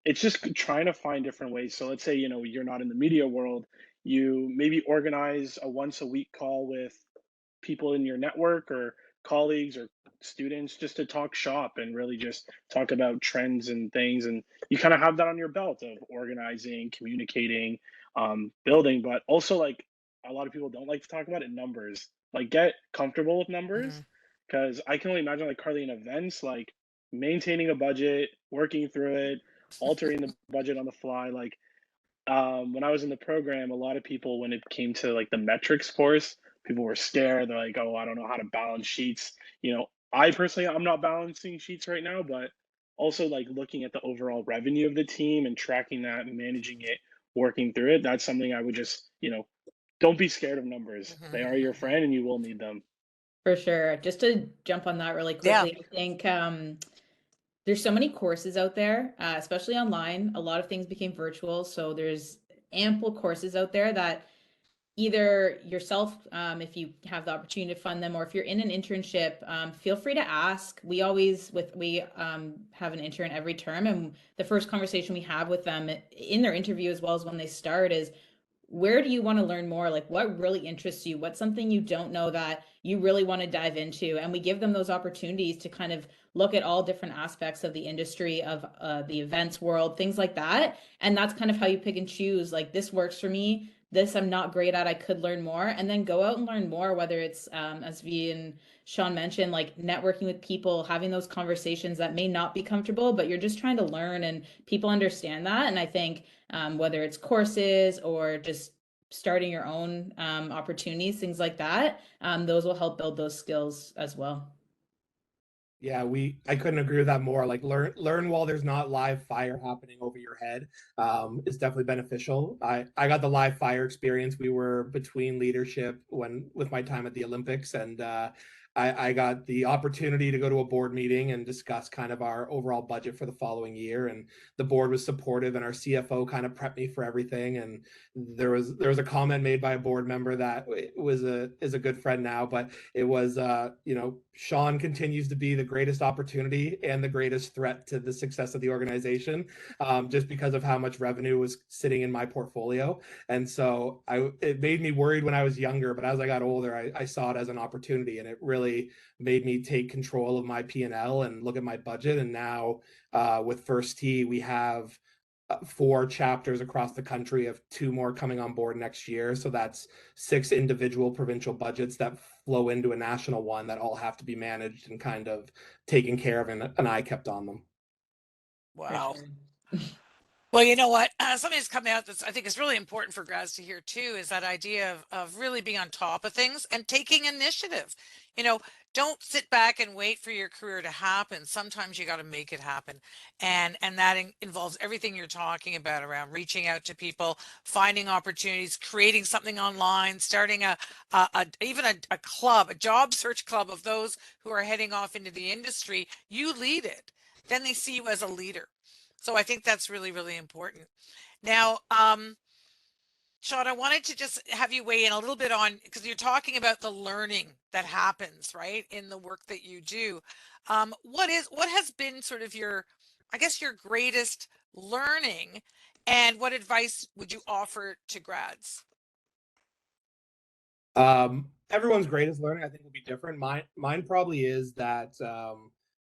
It's just trying to find different ways. So let's say, you're not in the media world, you maybe organize a once a week call with people in your network or colleagues or students just to talk shop and really just talk about trends and things, and you kind of have that on your belt of organizing, communicating, building. But also, like, a lot of people don't like to talk about it, numbers. Like, get comfortable with numbers, Mhm. because I can only imagine, like, Carly, in events, like maintaining a budget, working through it, altering the budget on the fly. Like, when I was in the program, a lot of people, when it came to like the metrics course, people were scared. They're like, "Oh, I don't know how to balance sheets." I personally, I'm not balancing sheets right now, but also like looking at the overall revenue of the team and tracking that and managing it, working through it. That's something I would just, don't be scared of numbers. Mhm, They are mhm, your mhm. friend, and you will need them. For sure. Just to jump on that really Yeah. quickly, I think there's so many courses out there, especially online. A lot of things became virtual, so there's ample courses out there that either yourself, if you have the opportunity to fund them, or if you're in an internship, feel free to ask. We have an intern every term, and the first conversation we have with them in their interview as well as when they start is, where do you want to learn more? Like, what really interests you? What's something you don't know that you really want to dive into? And we give them those opportunities to kind of look at all different aspects of the industry, of the events world, things like that. And that's kind of how you pick and choose, like, this works for me, this I'm not great at, I could learn more, and then go out and learn more, whether it's as V and Sean mentioned, like networking with people, having those conversations that may not be comfortable, but you're just trying to learn, and people understand that. And I think whether it's courses or just starting your own opportunities, things like that. Those will help build those skills as well. Yeah, I couldn't agree with that more. Like learn while there's not live fire happening over your head is definitely beneficial. I got the live fire experience. We were between leadership with my time at the Olympics, and I got the opportunity to go to a board meeting and discuss kind of our overall budget for the following year. And the board was supportive, and our CFO kind of prepped me for everything. And there was a comment made by a board member that is a good friend now, but it was Sean continues to be the greatest opportunity and the greatest threat to the success of the organization, just because of how much revenue was sitting in my portfolio. And so it made me worried when I was younger, but as I got older, I saw it as an opportunity, and it really made me take control of my P&L and look at my budget. And now with First Tee, we have 4 chapters across the country, of 2 more coming on board next year. So that's 6 individual provincial budgets that flow into a national one that all have to be managed and kind of taken care of, and an eye kept on them. Wow. Sure. Well, you know what? Something that's coming out that's I think is really important for grads to hear too is that idea of really being on top of things and taking initiative. Don't sit back and wait for your career to happen. Sometimes you got to make it happen, and that involves everything you're talking about around reaching out to people, finding opportunities, creating something online, starting even a club, a job search club of those who are heading off into the industry. You lead it, then they see you as a leader. So I think that's really, really important. Now, Sean, I wanted to just have you weigh in a little bit on, because you're talking about the learning that happens, right, in the work that you do. What has been sort of your greatest learning, and what advice would you offer to grads? Everyone's greatest learning, I think, will be different. Mine probably is that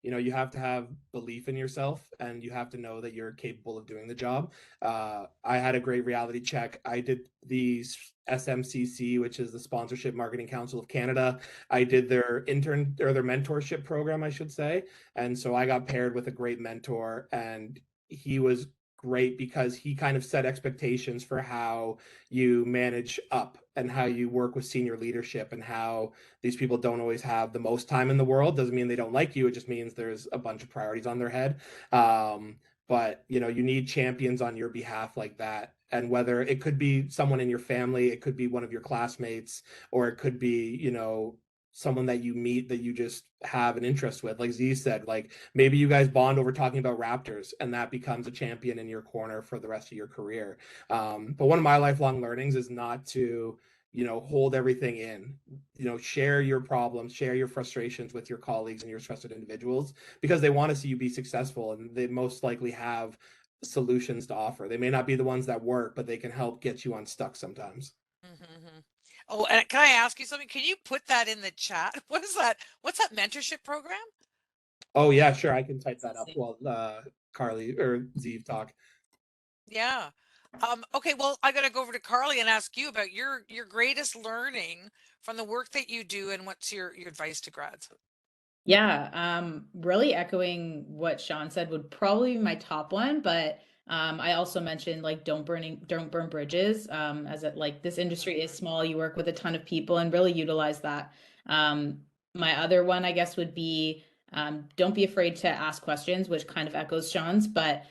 you have to have belief in yourself, and you have to know that you're capable of doing the job. I had a great reality check. I did the SMCC, which is the Sponsorship Marketing Council of Canada. I did their intern or their mentorship program, I should say. And so I got paired with a great mentor, and he was great because he kind of set expectations for how you manage up and how you work with senior leadership, and how these people don't always have the most time in the world. Doesn't mean they don't like you. It just means there's a bunch of priorities on their head. But you need champions on your behalf like that. And whether it could be someone in your family, it could be one of your classmates, or it could be, someone that you meet that you just have an interest with. Like Z said, like maybe you guys bond over talking about Raptors, and that becomes a champion in your corner for the rest of your career. But one of my lifelong learnings is not to, hold everything in. Share your problems, share your frustrations with your colleagues and your trusted individuals, because they want to see you be successful, and they most likely have solutions to offer. They may not be the ones that work, but they can help get you unstuck sometimes. Mm-hmm. Oh, and can I ask you something? Can you put that in the chat? What is that? What's that mentorship program? Oh yeah, sure. I can type that up while Carly or Zeev talk. Yeah. Okay, well, I gotta go over to Carly and ask you about your greatest learning from the work that you do, and what's your advice to grads? Yeah, really echoing what Sean said would probably be my top one, but I also mentioned like don't burn bridges. As it like this industry is small, you work with a ton of people, and really utilize that. My other one, I guess, would be don't be afraid to ask questions, which kind of echoes Sean's, but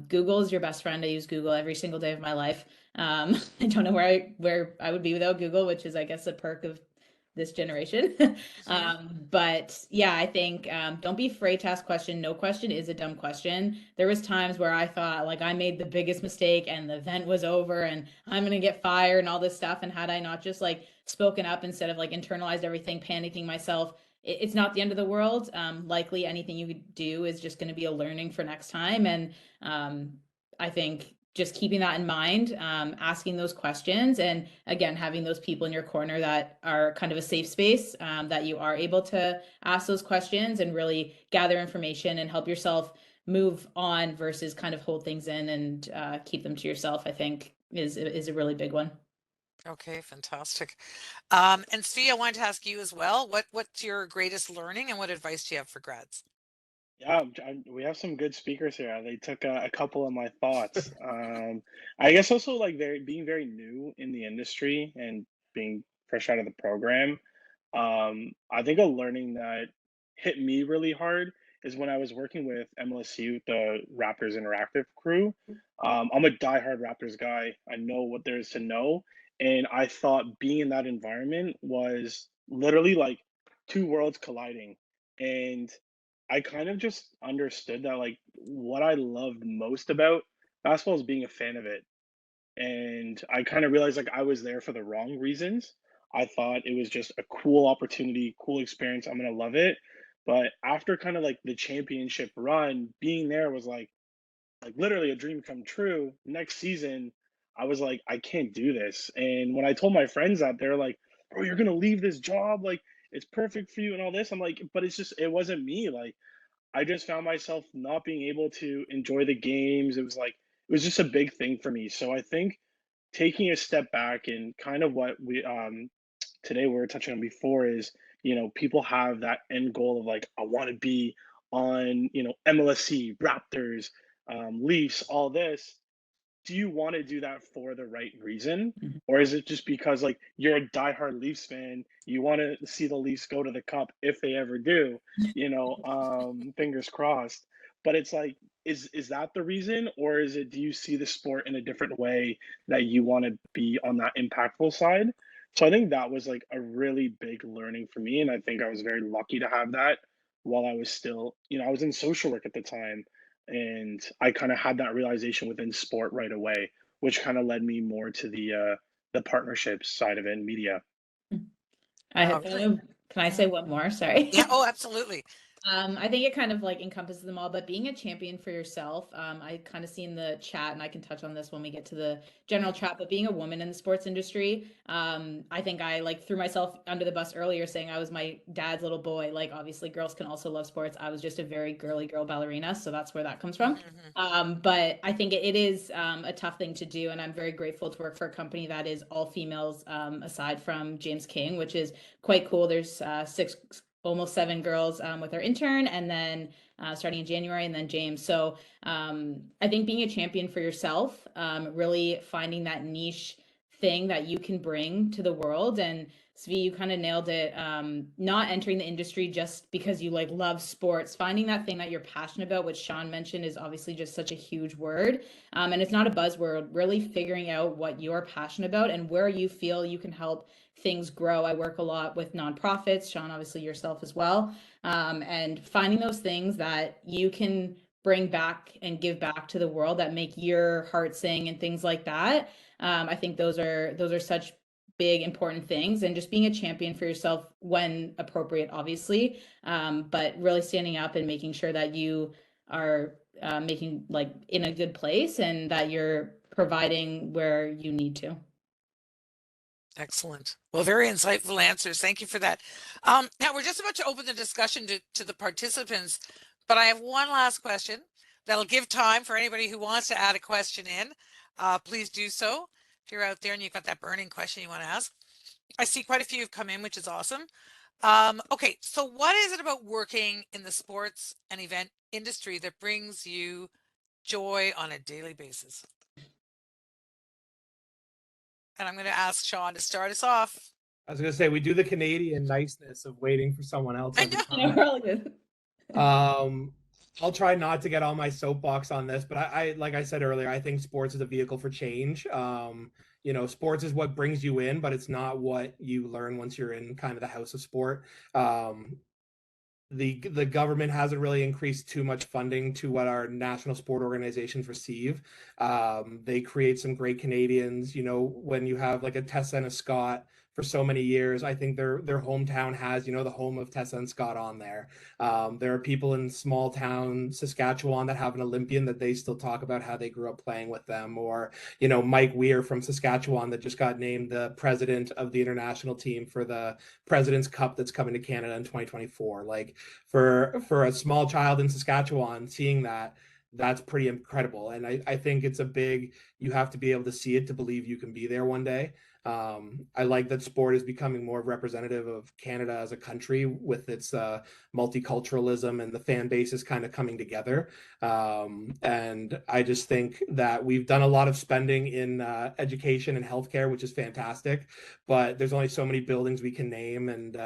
Google is your best friend. I use Google every single day of my life. I don't know where I would be without Google, which is, I guess, a perk of this generation. But yeah, I think don't be afraid to ask question. No question is a dumb question. There was times where I thought like I made the biggest mistake and the event was over and I'm gonna get fired and all this stuff. And had I not just like spoken up instead of like internalized everything, panicking myself, it's not the end of the world. Likely anything you could do is just going to be a learning for next time. And I think just keeping that in mind, asking those questions, and again, having those people in your corner that are kind of a safe space, that you are able to ask those questions and really gather information and help yourself move on, versus kind of hold things in and keep them to yourself, I think is a really big one. Okay, fantastic. And Zvi, I wanted to ask you as well, what's your greatest learning, and what advice do you have for grads? Yeah, we have some good speakers here. They took a couple of my thoughts. I guess also like being very new in the industry and being fresh out of the program. I think a learning that hit me really hard is when I was working with MLSU, the Raptors Interactive crew. I'm a diehard Raptors guy. I know what there is to know, and I thought being in that environment was literally like two worlds colliding. And I kind of just understood that like what I loved most about basketball is being a fan of it. And I kind of realized like I was there for the wrong reasons. I thought it was just a cool opportunity, cool experience. I'm gonna love it. But after kind of like the championship run, being there was like literally a dream come true. Next season, I was like, I can't do this. And when I told my friends that, they're like, bro, you're gonna leave this job, like it's perfect for you and all this. I'm like, but it's just it wasn't me. Like I just found myself not being able to enjoy the games. It was like it was just a big thing for me. So I think taking a step back and kind of what we today we were touching on before is, people have that end goal of like I want to be on, MLSC, Raptors, Leafs, all this. Do you want to do that for the right reason? Mhm. Or is it just because like you're a diehard Leafs fan, you want to see the Leafs go to the cup if they ever do, fingers crossed. But it's like, is that the reason? Or is it do you see the sport in a different way that you want to be on that impactful side? So I think that was like a really big learning for me. And I think I was very lucky to have that while I was still, I was in social work at the time, and I kind of had that realization within sport right away, which kind of led me more to the partnerships side of it in media. I Oh, thought really? of, can I say one more? Sorry. Yeah. Oh, absolutely. I think it kind of like encompasses them all, but being a champion for yourself, I kind of see in the chat, and I can touch on this when we get to the general chat, but being a woman in the sports industry, I think I like threw myself under the bus earlier saying I was my dad's little boy. Like obviously girls can also love sports. I was just a very girly girl ballerina, so that's where that comes from. Mhm. But I think it is a tough thing to do, and I'm very grateful to work for a company that is all females, aside from James King, which is quite cool. There's six, almost seven girls with our intern, and then starting in January, and then James. So I think being a champion for yourself, really finding that niche thing that you can bring to the world. And Zvi, you kind of nailed it. Not entering the industry just because you like love sports, finding that thing that you're passionate about, which Sean mentioned is obviously just such a huge word. And it's not a buzzword, really figuring out what you're passionate about and where you feel you can help things grow. I work a lot with nonprofits, Sean, obviously yourself as well, and finding those things that you can bring back and give back to the world that make your heart sing and things like that. I think those are such big important things, and just being a champion for yourself when appropriate, obviously, but really standing up and making sure that you are making like in a good place and that you're providing where you need to. Excellent. Well, very insightful answers. Thank you for that. Now we're just about to open the discussion to the participants, but I have one last question that'll give time for anybody who wants to add a question in. Please do so. If you're out there and you've got that burning question you want to ask. I see quite a few have come in, which is awesome. Okay, so what is it about working in the sports and event industry that brings you joy on a daily basis? And I'm going to ask Sean to start us off. I was gonna say we do the Canadian niceness of waiting for someone else I every know. time. I'll try not to get on my soapbox on this, but I like I said earlier, I think sports is a vehicle for change. Sports is what brings you in, but it's not what you learn once you're in kind of the house of sport. The government hasn't really increased too much funding to what our national sport organizations receive. They create some great Canadians. When you have like a Tessa and a Scott for so many years, I think their hometown has the home of Tessa and Scott on there. There are people in small town Saskatchewan that have an Olympian that they still talk about how they grew up playing with them, or Mike Weir from Saskatchewan that just got named the president of the international team for the President's Cup that's coming to Canada in 2024. Like for a small child in Saskatchewan, seeing that's pretty incredible. And I think it's you have to be able to see it to believe you can be there one day. I like that sport is becoming more representative of Canada as a country with its multiculturalism, and the fan base is kind of coming together. And I just think that we've done a lot of spending in education and healthcare, which is fantastic, but there's only so many buildings we can name, and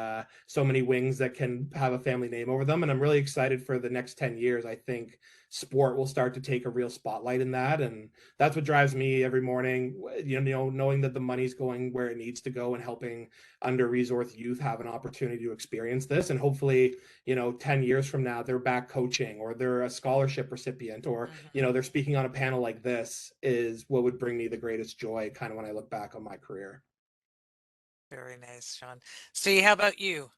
so many wings that can have a family name over them. And I'm really excited for the next 10 years. I think sport will start to take a real spotlight in that, and that's what drives me every morning, knowing that the money's going where it needs to go and helping under-resourced youth have an opportunity to experience this. And hopefully, 10 years from now, they're back coaching, or they're a scholarship recipient, or they're speaking on a panel like this, is what would bring me the greatest joy kind of when I look back on my career. Very nice, Sean. Zvi, how about you?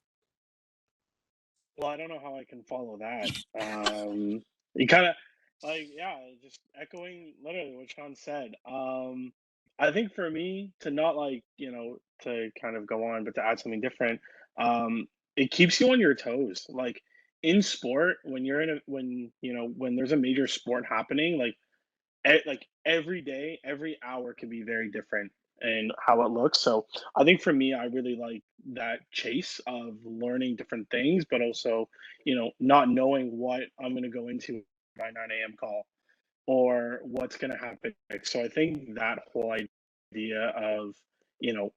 Well, I don't know how I can follow that. You kind of just echoing literally what Sean said. I think for me to not to kind of go on, but to add something different, it keeps you on your toes. Like in sport, when you're in when there's a major sport happening, like every day, every hour can be very different in how it looks. So I think for me, I really like that chase of learning different things, but also, not knowing what I'm going to go into by 9 a.m. call or what's going to happen next. So I think that whole idea of, you know,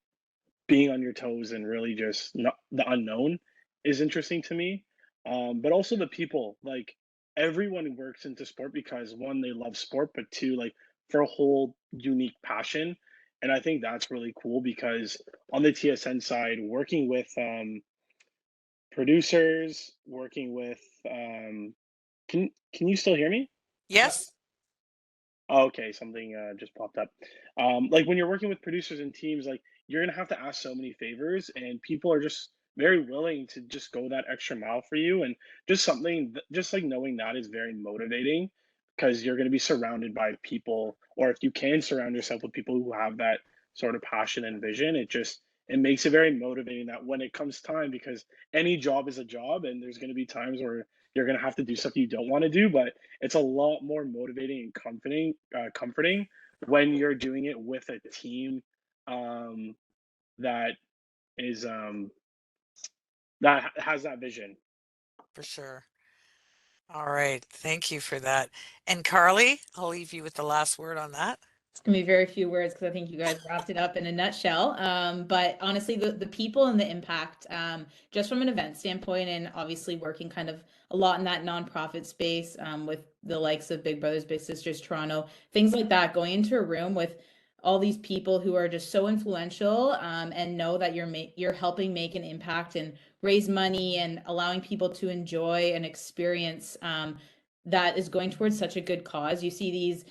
being on your toes and really just not the unknown is interesting to me. But also the people, like everyone works into sport because one, they love sport, but two, like for a whole unique passion. And I think that's really cool because on the TSN side, working with producers, working with can you still hear me? Yes. Oh, okay, something just popped up. Like when you're working with producers and teams, like you're gonna have to ask so many favors, and people are just very willing to just go that extra mile for you. And just like knowing that is very motivating because you're gonna be surrounded by people, or if you can surround yourself with people who have that sort of passion and vision, it makes it very motivating that when it comes time, because any job is a job, and there's gonna be times where you're gonna have to do stuff you don't want to do, but it's a lot more motivating and comforting when you're doing it with a team um, that is that has that vision. For sure. All right. Thank you for that. And Carly, I'll leave you with the last word on that. It's gonna be very few words because I think you guys wrapped it up in a nutshell. But honestly, the people and the impact, just from an event standpoint, and obviously working kind of a lot in that nonprofit space, with the likes of Big Brothers Big Sisters Toronto, things like that, going into a room with all these people who are just so influential, and know that you're helping make an impact and raise money and allowing people to enjoy an experience, that is going towards such a good cause. You see these,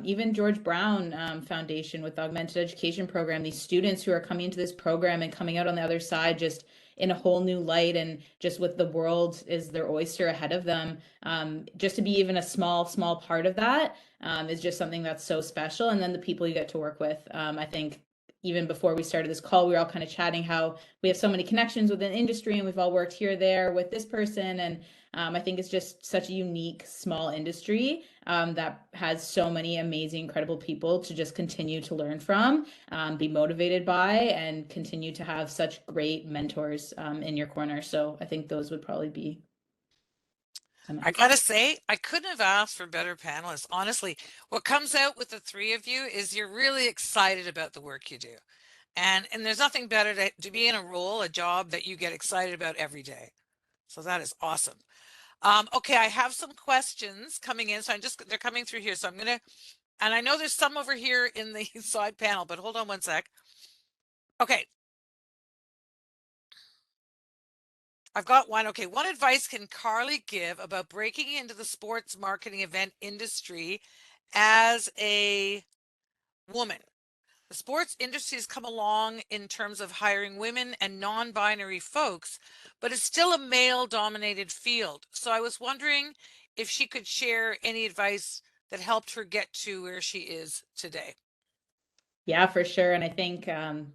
even George Brown, Foundation with the Augmented Education Program, these students who are coming into this program and coming out on the other side just in a whole new light, and just with the world is their oyster ahead of them. Just to be even a small part of that, is just something that's so special. And then the people you get to work with, I think even before we started this call, we were all kind of chatting how we have so many connections within industry, and we've all worked here or there with this person. And I think it's just such a unique small industry, that has so many amazing, incredible people to just continue to learn from, be motivated by, and continue to have such great mentors, in your corner. So I think those would probably be. I gotta say, I couldn't have asked for better panelists. Honestly, what comes out with the three of you is you're really excited about the work you do. And there's nothing better to be in a role, a job that you get excited about every day. So that is awesome. Okay, I have some questions coming in. So they're coming through here. So and I know there's some over here in the side panel, but hold on one sec. Okay. I've got one. Okay. What advice can Carly give about breaking into the sports marketing event industry as a woman? The sports industry has come along in terms of hiring women and non-binary folks, but it's still a male-dominated field. So I was wondering if she could share any advice that helped her get to where she is today. Yeah, for sure. And I think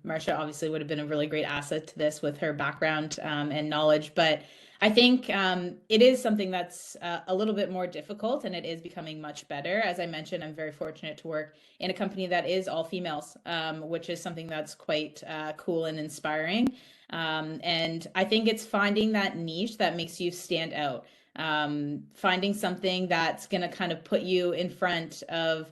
Marcia obviously would have been a really great asset to this with her background and knowledge. But I think it is something that's a little bit more difficult, and it is becoming much better. As I mentioned, I'm very fortunate to work in a company that is all females, which is something that's quite cool and inspiring. And I think it's finding that niche that makes you stand out, finding something that's going to kind of put you in front of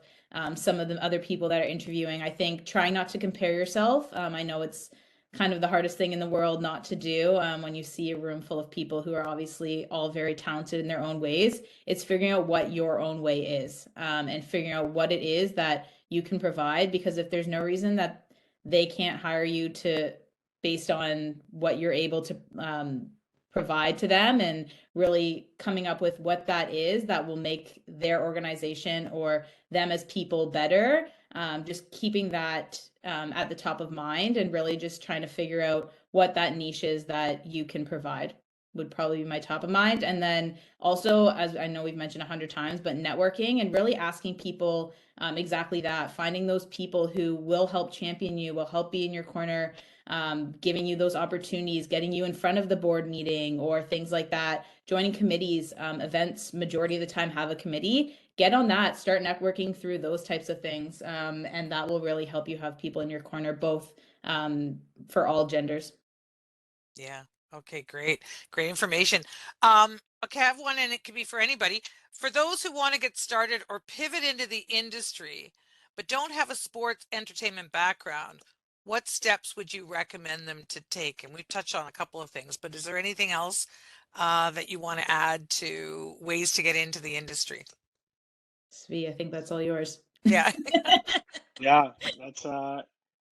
some of the other people that are interviewing. I think trying not to compare yourself. I know it's kind of the hardest thing in the world not to do when you see a room full of people who are obviously all very talented in their own ways. It's figuring out what your own way is, and figuring out what it is that you can provide. Because if there's no reason that they can't hire you to based on what you're able to provide to them, and really coming up with what that is that will make their organization or them as people better, just keeping that at the top of mind, and really just trying to figure out what that niche is that you can provide would probably be my top of mind. And then also, as I know we've mentioned 100 times, but networking and really asking people exactly that, finding those people who will help champion you, will help be in your corner, giving you those opportunities, getting you in front of the board meeting or things like that, joining committees, events, majority of the time have a committee. Get on that, start networking through those types of things. And that will really help you have people in your corner, both for all genders. Yeah. Okay, great. Great information. Okay, I have one, and it can be for anybody. For those who want to get started or pivot into the industry, but don't have a sports entertainment background, what steps would you recommend them to take? And we've touched on a couple of things, but is there anything else that you want to add to ways to get into the industry? Zvi, I think that's all yours. Yeah. Yeah, that's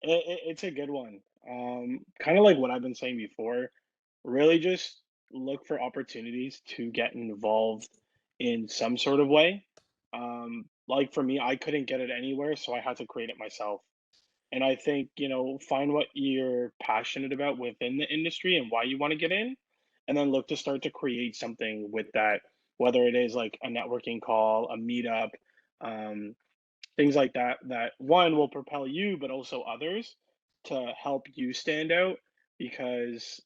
it's a good one. Kind of like what I've been saying before, really just look for opportunities to get involved in some sort of way. Like for me, I couldn't get it anywhere, so I had to create it myself. And I think, find what you're passionate about within the industry and why you want to get in, and then look to start to create something with that, whether it is like a networking call, a meetup, um, things like that, that one will propel you, but also others to help you stand out because,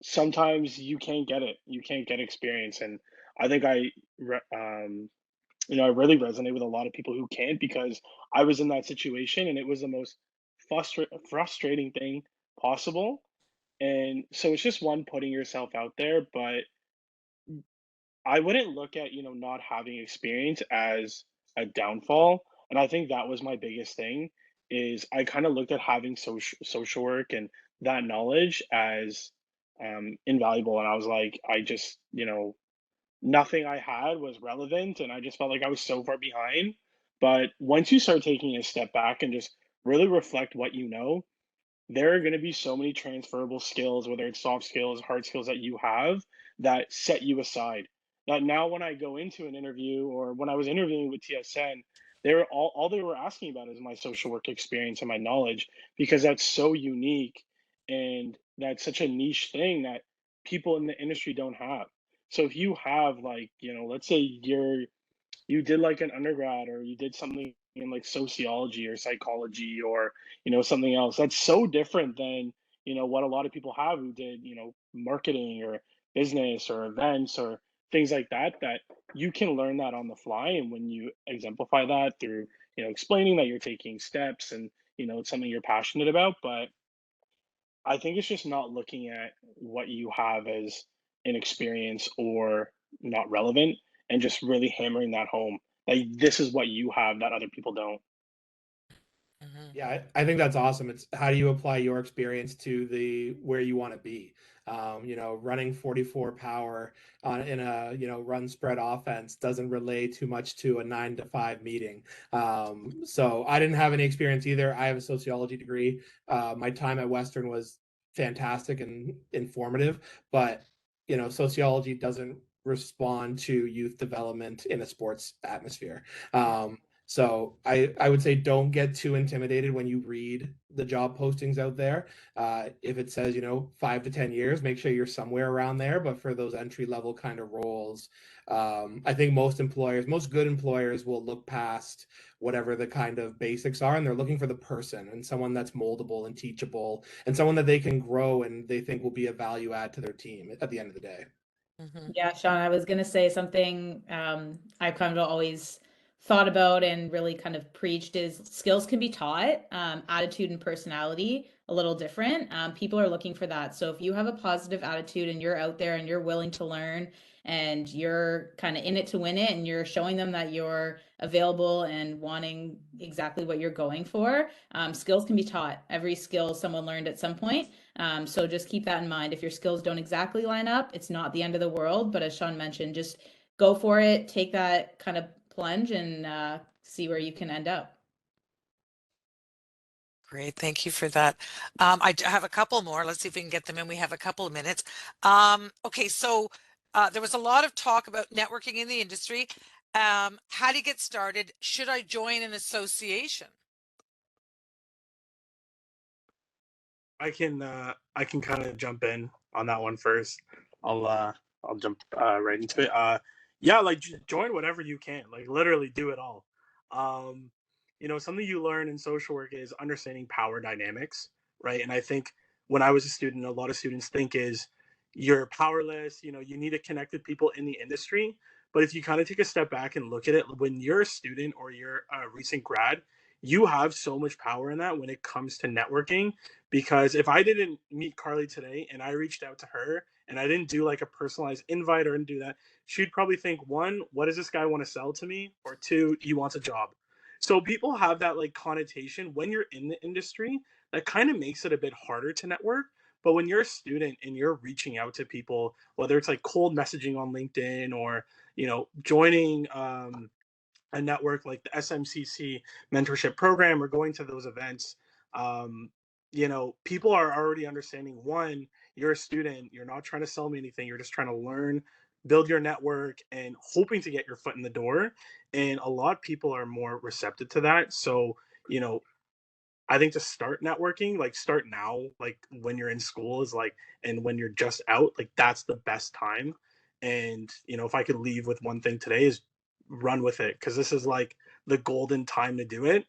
sometimes you can't get it. You can't get experience. And I think I really resonate with a lot of people who can't because I was in that situation and it was the most frustrating thing possible. And so it's just one putting yourself out there, but I wouldn't look at, not having experience as a downfall. And I think that was my biggest thing is I kind of looked at having social work and that knowledge as invaluable. And I was like, I just, nothing I had was relevant, and I just felt like I was so far behind. But once you start taking a step back and just really reflect what you know, there are going to be so many transferable skills, whether it's soft skills, hard skills that you have that set you aside. That now, when I go into an interview or when I was interviewing with TSN, they were all they were asking about is my social work experience and my knowledge because that's so unique and that's such a niche thing that people in the industry don't have. So if you have like, let's say you did like an undergrad or you did something in like sociology or psychology or something else that's so different than what a lot of people have who did marketing or business or events or things like that, that you can learn that on the fly. And when you exemplify that through explaining that you're taking steps and it's something you're passionate about. But I think it's just not looking at what you have as inexperience or not relevant and just really hammering that home. Like this is what you have that other people don't. Mhm. Yeah, I think that's awesome. It's how do you apply your experience to the where you want to be? Running 44 power in a run spread offense doesn't relate too much to a 9 to 5 meeting. So I didn't have any experience either. I have a sociology degree. My time at Western was fantastic and informative, but sociology doesn't respond to youth development in a sports atmosphere. So I would say don't get too intimidated when you read the job postings out there. If it says, 5 to 10 years, make sure you're somewhere around there. But for those entry level kind of roles, I think most good employers will look past whatever the kind of basics are, and they're looking for the person and someone that's moldable and teachable and someone that they can grow and they think will be a value add to their team at the end of the day. Yeah, Sean, I was going to say something I've kind of always thought about and really kind of preached is skills can be taught, attitude and personality a little different. People are looking for that. So if you have a positive attitude and you're out there and you're willing to learn and you're kind of in it to win it and you're showing them that you're available and wanting exactly what you're going for, skills can be taught. Every skill someone learned at some point. So just keep that in mind. If your skills don't exactly line up, it's not the end of the world. But as Sean mentioned, just go for it, take that kind of plunge and see where you can end up. Great, thank you for that. I have a couple more. Let's see if we can get them in. We have a couple of minutes. Okay, so there was a lot of talk about networking in the industry. How do you get started? Should I join an association? I can kind of jump in on that one first. I'll jump right into it. Yeah, like join whatever you can. Like literally do it all. Um, something you learn in social work is understanding power dynamics, right? And I think when I was a student, a lot of students think is you're powerless. You need to connect with people in the industry. But if you kind of take a step back and look at it, when you're a student or you're a recent grad, you have so much power in that when it comes to networking, because if I didn't meet Carly today and I reached out to her and I didn't do like a personalized invite or didn't do that, she'd probably think, one, what does this guy want to sell to me? Or two, he wants a job. So people have that like connotation when you're in the industry that kind of makes it a bit harder to network. But when you're a student and you're reaching out to people, whether it's like cold messaging on LinkedIn or, joining a network like the SMCC mentorship program or going to those events, um, people are already understanding, one, you're a student, you're not trying to sell me anything, you're just trying to learn, build your network, and hoping to get your foot in the door. And a lot of people are more receptive to that. So, you know, I think to start networking, like start now, like when you're in school is like, and when you're just out, like that's the best time. And, if I could leave with one thing today is run with it. Cause this is like the golden time to do it.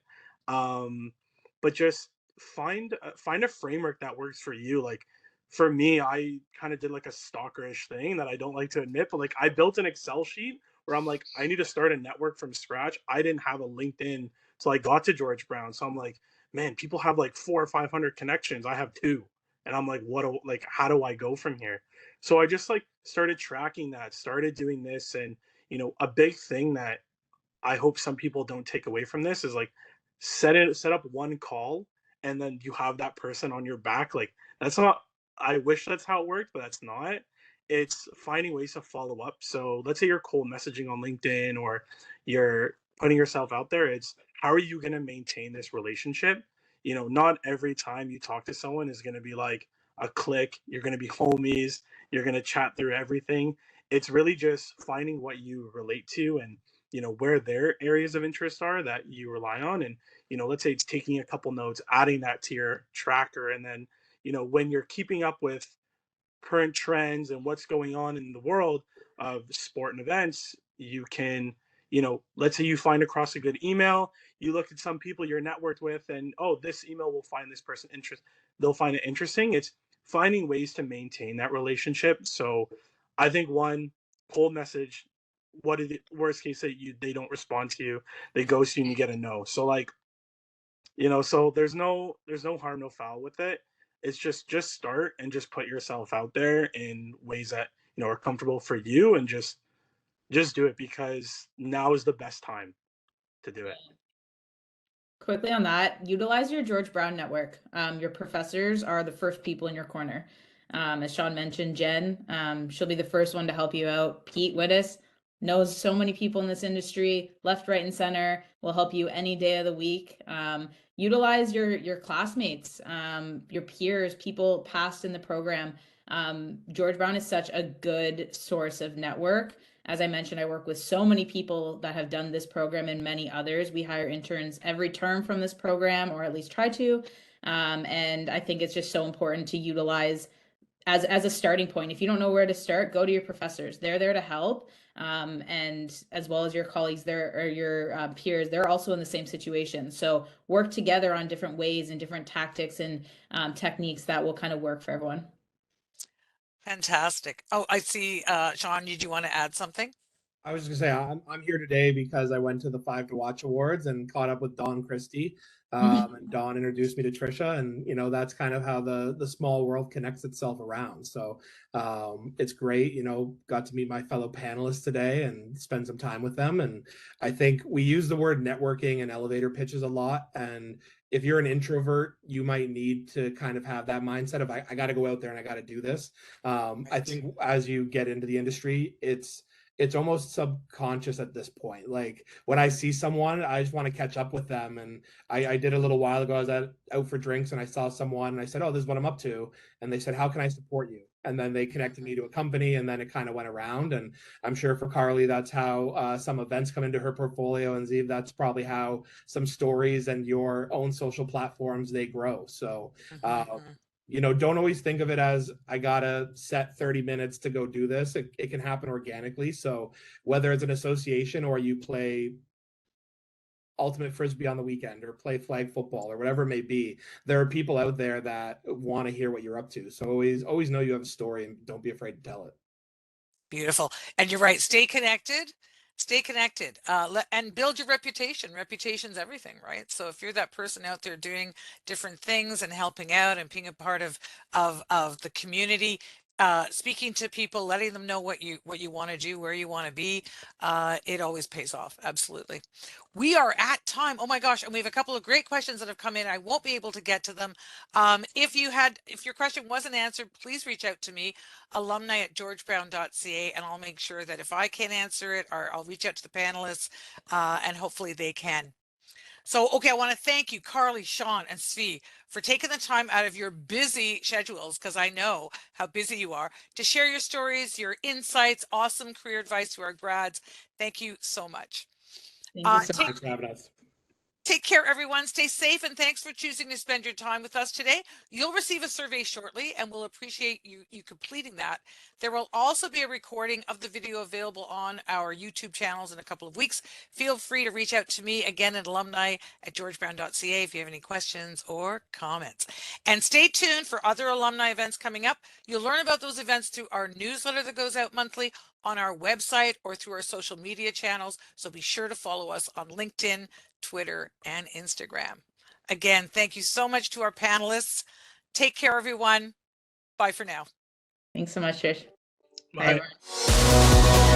But just find a framework that works for you. Like for me, I kind of did like a stalkerish thing that I don't like to admit, but like I built an Excel sheet where I'm like, I need to start a network from scratch. I didn't have a LinkedIn till I got to George Brown. So I'm like, man, people have like 400 or 500 connections. I have two. And I'm like, how do I go from here? So I just like started tracking that, started doing this. And, a big thing that I hope some people don't take away from this is like set up one call and then you have that person on your back. Like that's not, I wish that's how it worked, but that's not. It's finding ways to follow up. So let's say you're cold messaging on LinkedIn or you're putting yourself out there. It's how are you going to maintain this relationship? Not every time you talk to someone is going to be like a click. You're going to be homies. You're going to chat through everything. It's really just finding what you relate to and where their areas of interest are that you rely on. And let's say it's taking a couple notes, adding that to your tracker, and then when you're keeping up with current trends and what's going on in the world of sport and events, you can, let's say you find across a good email, you look at some people you're networked with, and oh, this email will find this person they'll find it interesting. It's finding ways to maintain that relationship. So I think one, cold message, what is it, worst case that they don't respond to you, they ghost you and you get a no. So like, so there's no harm, no foul with it. It's just start and just put yourself out there in ways that are comfortable for you, and just do it, because now is the best time to do it. Quickly on that, utilize your George Brown network. Your professors are the first people in your corner. As Sean mentioned, Jen, she'll be the first one to help you out. Pete Wittes knows so many people in this industry, left, right, and center, will help you any day of the week. Utilize your classmates, your peers, people past in the program. George Brown is such a good source of network. as I mentioned, I work with so many people that have done this program and many others. We hire interns every term from this program, or at least try to. And I think it's just so important to utilize as a starting point. If you don't know where to start, go to your professors. They're there to help. And as well as your colleagues there, or your peers, they're also in the same situation. So work together on different ways and different tactics and techniques that will kind of work for everyone. Fantastic. Oh, I see. Sean, did you want to add something? I was just gonna say I'm here today because I went to the 5 to Watch Awards and caught up with Dawn Christie. And Dawn introduced me to Trisha, and that's kind of how the small world connects itself around. So it's great, got to meet my fellow panelists today and spend some time with them. And I think we use the word networking and elevator pitches a lot. And if you're an introvert, you might need to kind of have that mindset of I got to go out there and I got to do this. I think as you get into the industry, it's almost subconscious at this point. Like when I see someone, I just want to catch up with them. And I did a little while ago, I was out for drinks and I saw someone and I said, oh, this is what I'm up to. And they said, how can I support you? And then they connected me to a company, and then it kind of went around. And I'm sure for Carly, that's how some events come into her portfolio. And Zvi, that's probably how some stories and your own social platforms, they grow. So don't always think of it as I gotta set 30 minutes to go do this. It can happen organically. So whether it's an association or you play ultimate frisbee on the weekend or play flag football or whatever it may be, there are people out there that want to hear what you're up to. So always know you have a story and don't be afraid to tell it. Beautiful. And you're right. Stay connected. And build your reputation. Reputation's everything, right? So if you're that person out there doing different things and helping out and being a part of the community, speaking to people, letting them know what you want to do, where you want to be, it always pays off. Absolutely. We are at time. Oh my gosh. And we have a couple of great questions that have come in. I won't be able to get to them. If your question wasn't answered, please reach out to me, alumni@georgebrown.ca, and I'll make sure that if I can't answer it, or I'll reach out to the panelists, and hopefully they can. So, okay, I want to thank you, Carly, Sean, and Zvi, for taking the time out of your busy schedules, because I know how busy you are, to share your stories, your insights, awesome career advice to our grads. Thank you so much. Thank you so much. Thanks for having us. Take care, everyone. Stay safe, and thanks for choosing to spend your time with us today. You'll receive a survey shortly, and we'll appreciate you completing that. There will also be a recording of the video available on our YouTube channels in a couple of weeks. Feel free to reach out to me again at alumni@georgebrown.ca if you have any questions or comments. And stay tuned for other alumni events coming up. You'll learn about those events through our newsletter that goes out monthly, on our website, or through our social media channels. So be sure to follow us on LinkedIn, Twitter, and Instagram. Again, thank you so much to our panelists. Take care, everyone. Bye for now. Thanks so much, Trish. Bye. Bye.